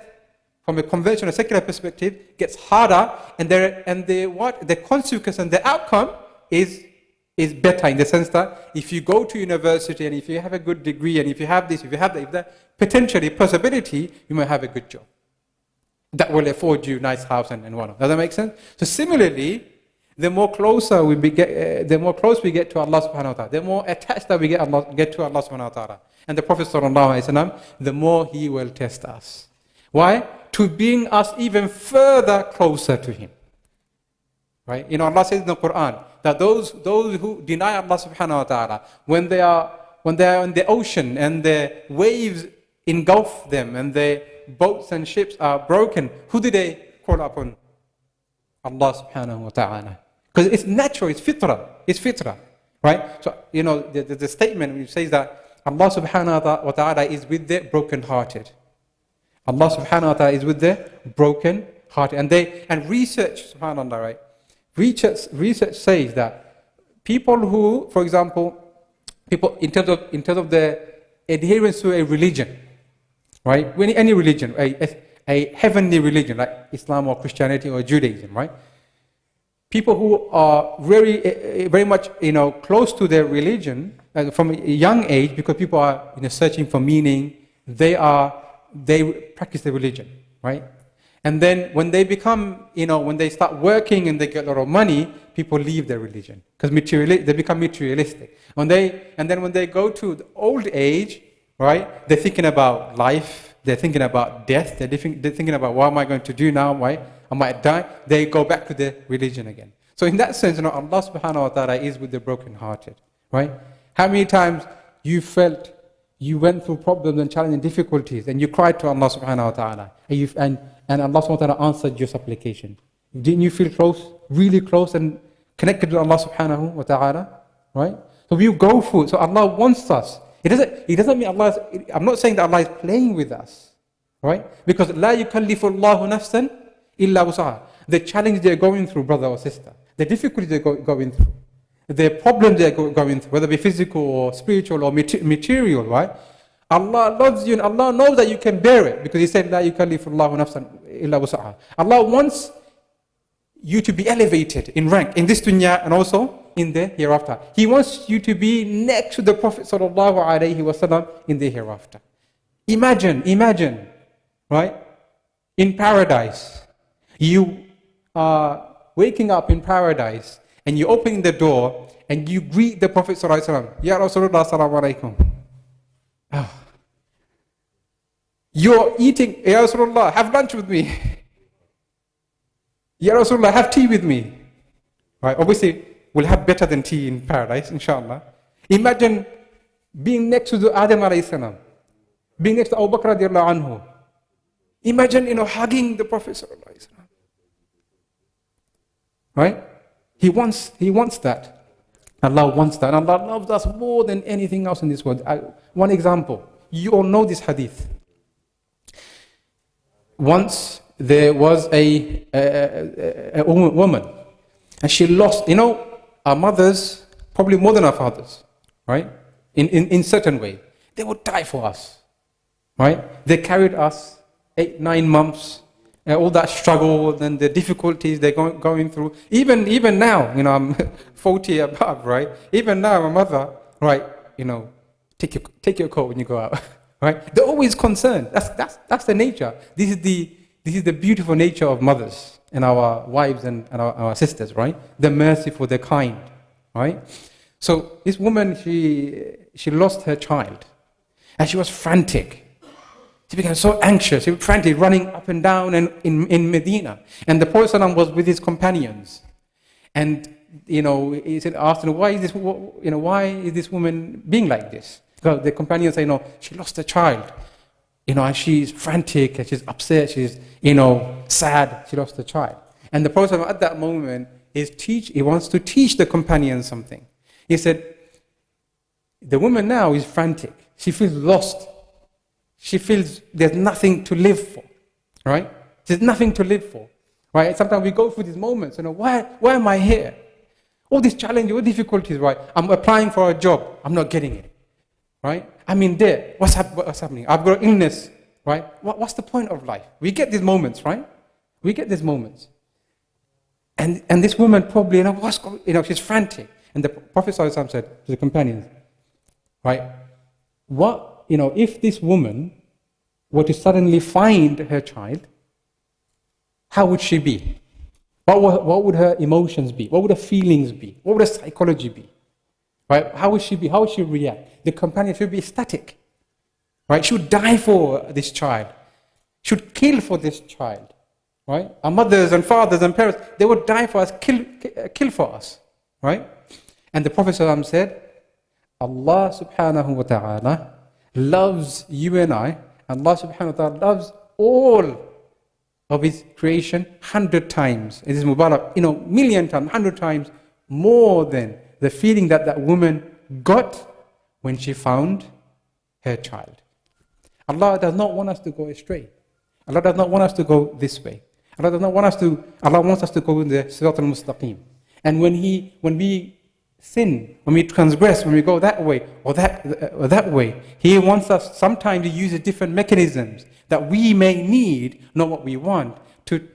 from a conventional secular perspective, gets harder, and the consequence and the outcome is better in the sense that if you go to university and if you have a good degree and if you have this, if you have that, if that, potentially, possibility, you might have a good job that will afford you a nice house and whatnot. Does that make sense? So similarly, the more close we get to Allah subhanahu wa ta'ala, the more attached that we get to Allah subhanahu wa ta'ala. And the Prophet sallallahu alayhi wa sallam, the more he will test us. Why? To bring us even further closer to him. Right? Allah says in the Qur'an that those who deny Allah subhanahu wa ta'ala, when they are in the ocean and the waves engulf them and the boats and ships are broken, who do they call upon? Allah subhanahu wa ta'ala. Because it's natural, it's fitrah. Right? So, the statement which says that Allah subhanahu wa ta'ala is with the broken-hearted. Allah subhanahu wa ta'ala is with the broken-hearted. And research, subhanAllah, right? Research says that people who, for example, in terms of the adherence to a religion, right? Any religion, a heavenly religion like Islam or Christianity or Judaism, right? People who are very much close to their religion from a young age, because people are searching for meaning, they practice their religion, right? And then when they become, when they start working and they get a lot of money, people leave their religion because they become materialistic. And then when they go to the old age, right? They're thinking about life. They're thinking about death. They're thinking about what am I going to do now? Why I might die. They go back to their religion again. So in that sense, Allah subhanahu wa ta'ala is with the broken-hearted, right? How many times you felt you went through problems and challenges and difficulties and you cried to Allah subhanahu wa ta'ala and Allah subhanahu wa ta'ala answered your supplication? Didn't you feel close, really close and connected to Allah subhanahu wa ta'ala? Right? So we go through. So Allah wants us. It doesn't mean I'm not saying that Allah is playing with us. Right? Because لا يكلف الله نفسا إلا وسعها. The challenge they're going through, brother or sister, the difficulties they're going through, the problems they're going through, whether it be physical or spiritual or material, right? Allah loves you and Allah knows that you can bear it because He said, لا يكلف الله نفسا إلا وسعها. Allah wants you to be elevated in rank in this dunya and also in the hereafter. He wants you to be next to the Prophet sallallahu alaihi wasallam in the hereafter. Imagine, right? In paradise, you are waking up in paradise and you open the door and you greet the Prophet sallallahu alaihi wasallam. Ya Rasulullah sallallahu alaikum. You're eating, Ya Rasulullah, have lunch with me. Ya Rasulullah, have tea with me. Right? Obviously, we'll have better than tea in paradise, inshallah. Imagine being next to the Adam alayhi salam, being next to Abu Bakr radiallahu anhu. Imagine, hugging the Prophet sallallahu alayhi wasallam. Right? He wants that. Allah wants that. And Allah loves us more than anything else in this world. One example. You all know this hadith. Once there was a woman, and she lost, our mothers, probably more than our fathers, right? In certain way. They would die for us, right? They carried us 8-9 months, all that struggle and the difficulties they're going through. Even now, I'm 40 above, right? Even now, my mother, right, take your coat when you go out, right? They're always concerned. That's the nature. This is the beautiful nature of mothers and our wives and our sisters, right? They're merciful, they're kind, right? So this woman, she lost her child, and she was frantic. She became so anxious. She was frantic, running up and down and in Medina. And the Prophet ﷺ was with his companions. And he said, asked her, why is this woman being like this? Because the companions say, she lost her child. And she's frantic, and she's upset, she's sad. She lost her child. And the Prophet ﷺ at that moment he wants to teach the companions something. He said, the woman now is frantic. She feels lost. She feels there's nothing to live for, right? There's nothing to live for, right? Sometimes we go through these moments, why am I here? All these challenges, all difficulties, right? I'm applying for a job, I'm not getting it, right? I'm in debt, what's happening? I've got illness, right? What's the point of life? We get these moments, right? We get these moments. And this woman probably, she's frantic. And the Prophet ﷺ said to the companions, right? If this woman were to suddenly find her child, how would she be? What would her emotions be? What would her feelings be? What would her psychology be? Right? How would she be? How would she react? The companion should be ecstatic. Right? She would die for this child. She would kill for this child. Right? Our mothers and fathers and parents, they would die for us, kill for us. Right? And the Prophet ﷺ said, Allah subhanahu wa ta'ala loves you and I, and Allah subhanahu wa ta'ala loves all of His creation 100 times. It is mubarak, million times, 100 times more than the feeling that woman got when she found her child. Allah does not want us to go astray. Allah does not want us to go this way. Allah wants us to go in the Sirat al-Mustaqim. And when we sin, when we transgress, when we go that way or that way, He wants us sometimes to use different mechanisms that we may need, not what we want, to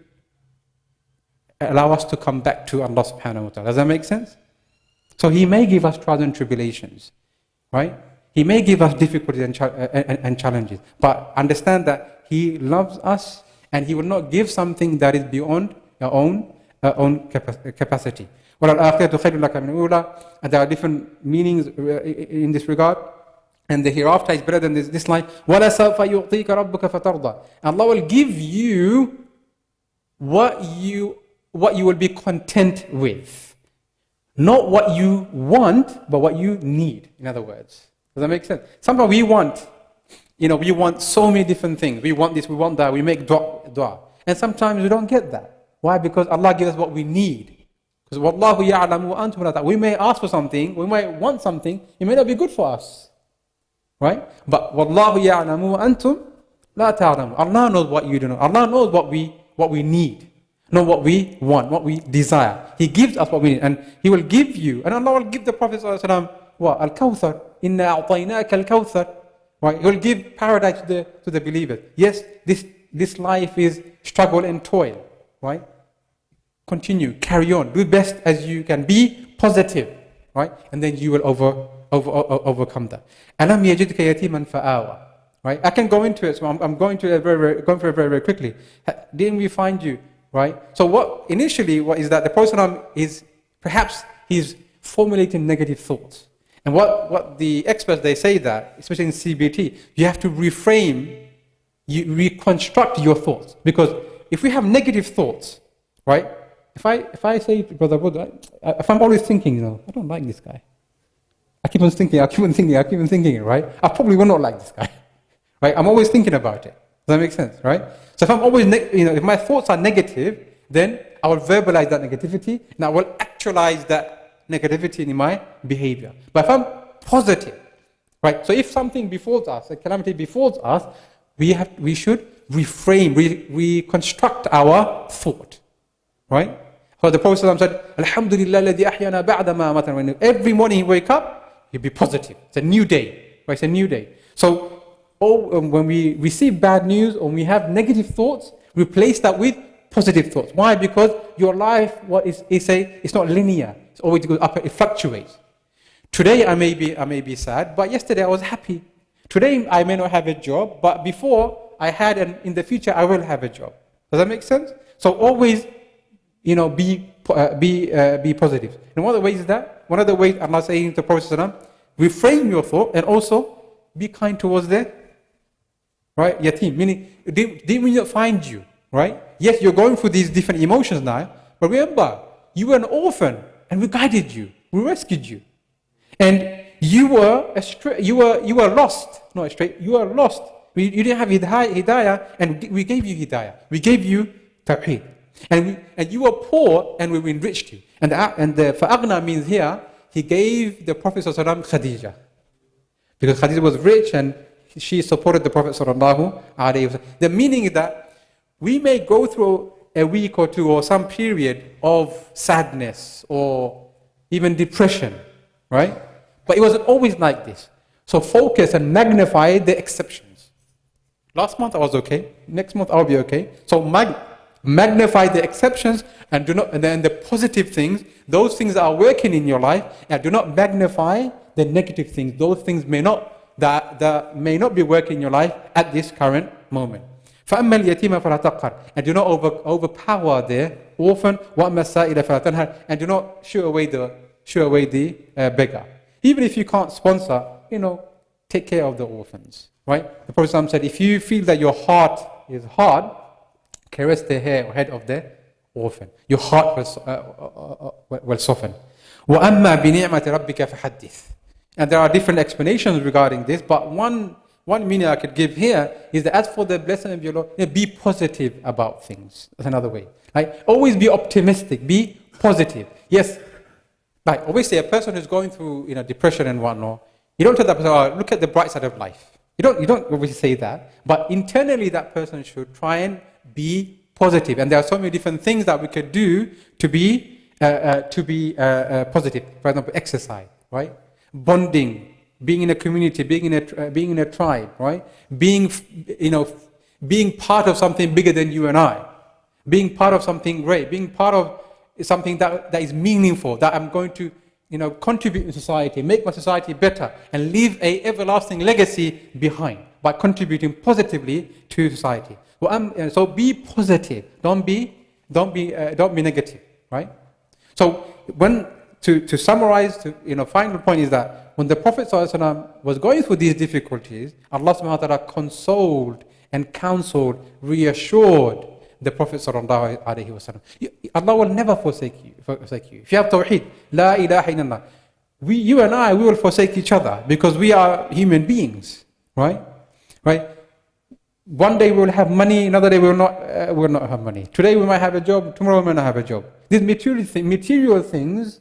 allow us to come back to Allah subhanahu wa ta'ala. Does that make sense? So He may give us trials and tribulations, right? He may give us difficulties and challenges, but understand that He loves us, and He will not give something that is beyond our own capacity. وَالْآخِرَةُ خَيْرٌ لَكَ مِنَ الْأُولَى. And there are different meanings in this regard. And the hereafter is better than this life. وَلَسَوْفَ يُعْطِيكَ رَبُّكَ فَتَرْضَى. Allah will give you what you will be content with. Not what you want, but what you need, in other words. Does that make sense? Sometimes we want so many different things. We want this, we want that, we make dua. And sometimes we don't get that. Why? Because Allah gives us what we need. Because Wallahu ya'lamu wa antum la ta'lamun. We may ask for something, we might want something, it may not be good for us. Right? But Wallahu ya'lamu wa antum la ta'lamun. Allah knows what you do know. Allah knows what we need, not what we want, what we desire. He gives us what we need, and He will give you, and Allah will give the Prophet ﷺ what? Al-Kawthar. Inna a'tainaka al-Kawthar. Right? He will give paradise to the believers. Yes, this life is struggle and toil. Right? Continue, carry on, do best as you can, be positive, right? And then you will overcome that. Alam yajidka yatiman fa'awa. Right? I can go into it, so I'm going to it very very quickly. Didn't we find you? Right? So what is that the Prophet is perhaps he's formulating negative thoughts. And what the experts, they say that, especially in CBT, you have to reframe, you reconstruct your thoughts. Because if we have negative thoughts, right? If I say, Brother Buddha, if I'm always thinking, I don't like this guy. I keep on thinking, right? I probably will not like this guy, right? I'm always thinking about it. Does that make sense, right? So if I'm always, if my thoughts are negative, then I will verbalize that negativity, and I will actualize that negativity in my behavior. But if I'm positive, right? So if something befalls us, a calamity befalls us, we should reframe, reconstruct our thought, right? So the Prophet said, Alhamdulillah alladhi ahyana ba'da ma amatana. Every morning you wake up, you be positive. It's a new day, right? It's a new day. So when we receive bad news or we have negative thoughts, replace that with positive thoughts. Why? Because your life, it's not linear. It's always goes up, it fluctuates. Today I may be sad, but yesterday I was happy. Today I may not have a job, but before I had, and in the future I will have a job. Does that make sense? So always, be positive. And one of the ways is that, one of the ways Allah saying to the Prophet, reframe your thought and also be kind towards the right yatim. Meaning, they will not find you, right? Yes, you're going through these different emotions now, but remember, you were an orphan and we guided you, we rescued you, and you were lost, not astray. You were lost. You didn't have hidayah, and we gave you hidayah. We gave you tawheed. And you were poor, and we enriched you. And the fa'agna means here, he gave the Prophet ﷺ Khadija. Because Khadija was rich, and she supported the Prophet ﷺ. The meaning is that we may go through a week or two, or some period of sadness, or even depression, right? But it wasn't always like this. So focus and magnify the exceptions. Last month I was okay. Next month I'll be okay. So magnify the exceptions and then the positive things, those things that are working in your life, and do not magnify the negative things. Those things that may not be working in your life at this current moment. فَأَمَّا الْيَتِيمَ فَلَا تَقْهَرْ. And do not overpower the orphan. وَأَمَّا السَّائِلَ فَلَا تَنْهَرْ. And do not shoo away the beggar. Even if you can't sponsor, take care of the orphans, right? The Prophet said, if you feel that your heart is hard, caress the hair or head of the orphan. Your heart will soften. وَأَمَّا بِنِعْمَةِ رَبِّكَ فَحَدِّثْ. And there are different explanations regarding this, but one meaning I could give here is that as for the blessing of your Lord, be positive about things. That's another way. Right? Always be optimistic, be positive. Yes, like obviously a person who's going through depression and whatnot, you don't tell that person, look at the bright side of life. You don't obviously say that, but internally that person should try and be positive. And there are so many different things that we could do to be positive. For example, exercise, right? Bonding, being in a community, being in a tribe, right? Being part of something bigger than you and I, being part of something great, being part of something that is meaningful, that I'm going to contribute in society, make my society better, and leave a everlasting legacy behind by contributing positively to society. So be positive. Don't be negative, right? So to summarize, final point is that when the Prophet ﷺ was going through these difficulties, Allah subhanahu wa ta'ala consoled and counseled, reassured the Prophet sallallahu alaihi wasallam. Allah will never forsake you. If you have tawheed, la ilaha illallah, you and I, we will forsake each other because we are human beings, right? One day we will have money, another day we will not have money. Today we might have a job, tomorrow we might not have a job. These material things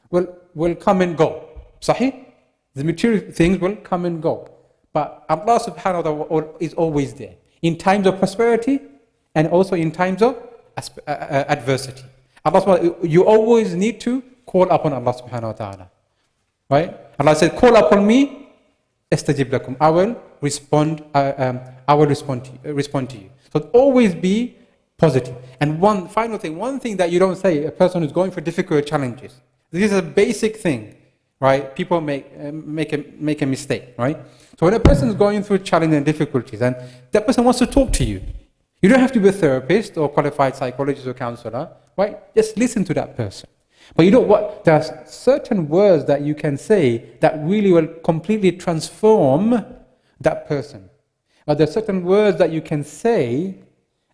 will come and go. Sahih? The material things will come and go. But Allah subhanahu wa ta'ala is always there. In times of prosperity, and also in times of adversity. You always need to call upon Allah subhanahu wa ta'ala. Right? Allah said, call upon me, astajib lakum. I will respond to you. So always be positive. And one final thing, one thing that you don't say, a person who's going for difficult challenges. This is a basic thing, right? People make a mistake, right? So when a person is going through challenges and difficulties, and that person wants to talk to you, you don't have to be a therapist or qualified psychologist or counselor, right? Just listen to that person. But you know what? There are certain words that you can say that really will completely transform that person. Or there are certain words that you can say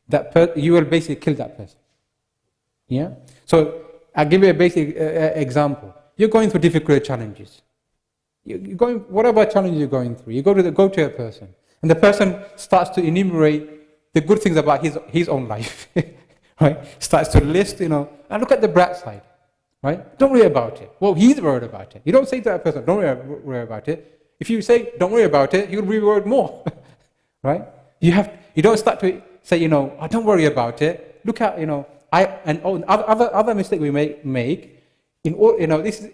that you will basically kill that person. Yeah? So I'll give you a basic example. You're going through difficult challenges. You're going, whatever challenge you're going through, you go to a person, and the person starts to enumerate the good things about his own life. Right? Starts to list, and look at the bright side. Right? Don't worry about it. Well, he's worried about it. You don't say to that person, don't worry about it. If you say, don't worry about it, you'll be worried more. Right? You don't start to say, oh, don't worry about it. Look at, other mistake we make. This is,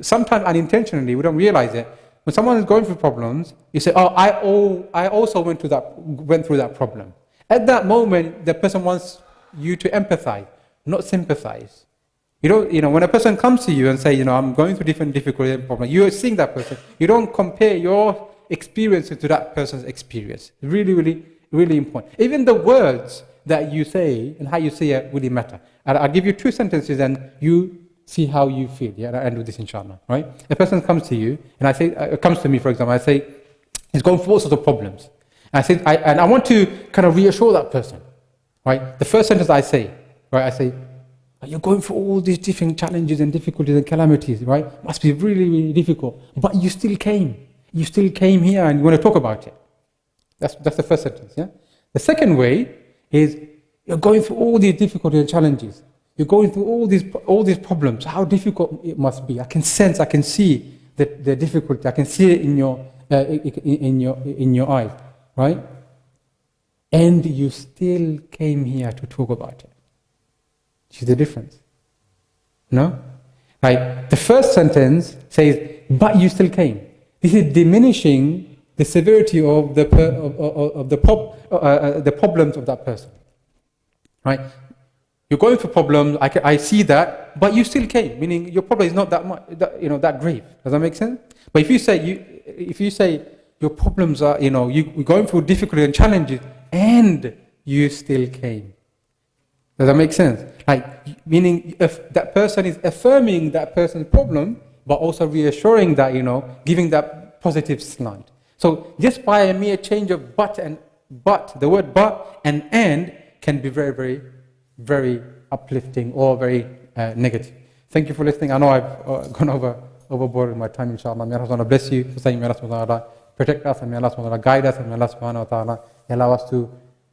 sometimes unintentionally, we don't realize it. When someone is going through problems, you say, I also went through that problem. At that moment, the person wants you to empathize, not sympathize. When a person comes to you and say, I'm going through different difficulties and problems, you're seeing that person. You don't compare your experience to that person's experience. Really, really, really important. Even the words that you say and how you say it really matter. I'll give you 2 sentences and you see how you feel. Yeah, I'll end with this, inshallah. Right? A person comes to you and comes to me, for example, I say, he's going through all sorts of problems. And I want to kind of reassure that person. Right? The first sentence I say, you're going through all these different challenges and difficulties and calamities, right? Must be really, really difficult. But you still came. You still came here and you want to talk about it. That's the first sentence, yeah? The second way is, you're going through all these difficulties and challenges. You're going through all these problems. How difficult it must be. I can see the difficulty. I can see it in your eyes, right? And you still came here to talk about it. See the difference? No? Right. The first sentence says, but you still came. This is diminishing the severity of the problems of that person. Right? You're going through problems, I see that, but you still came, meaning your problem is not that much, that grave. Does that make sense? But if you say your problems are, you're going through difficulty and challenges, and you still came. Does that make sense? Meaning if that person is affirming that person's problem, but also reassuring that, giving that positive slant. So just by a mere change of the word but and can be very, very, very uplifting or very negative. Thank you for listening. I know I've gone overboard with my time, inshallah. May Allah subhanahu wa ta'ala bless you. May Allah subhanahu wa ta'ala protect us, and may Allah subhanahu wa ta'ala guide us, and may Allah subhanahu wa ta'ala allow us to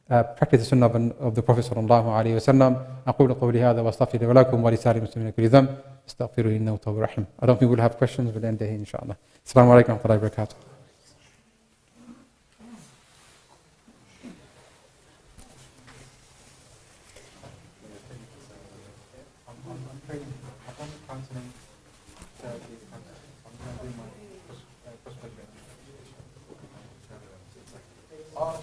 practice the sunnah of the Prophet sallallahu alayhi wa sallam. أقول قولي هذا وأستغفر لي ولكم ولسائر المسلمين كل ذنب استغفروه إنه تواب رحيم. I don't think we'll have questions. We'll end there, inshallah. Assalamu alaikum wa rahmatullahi wa barakatuh. Oh,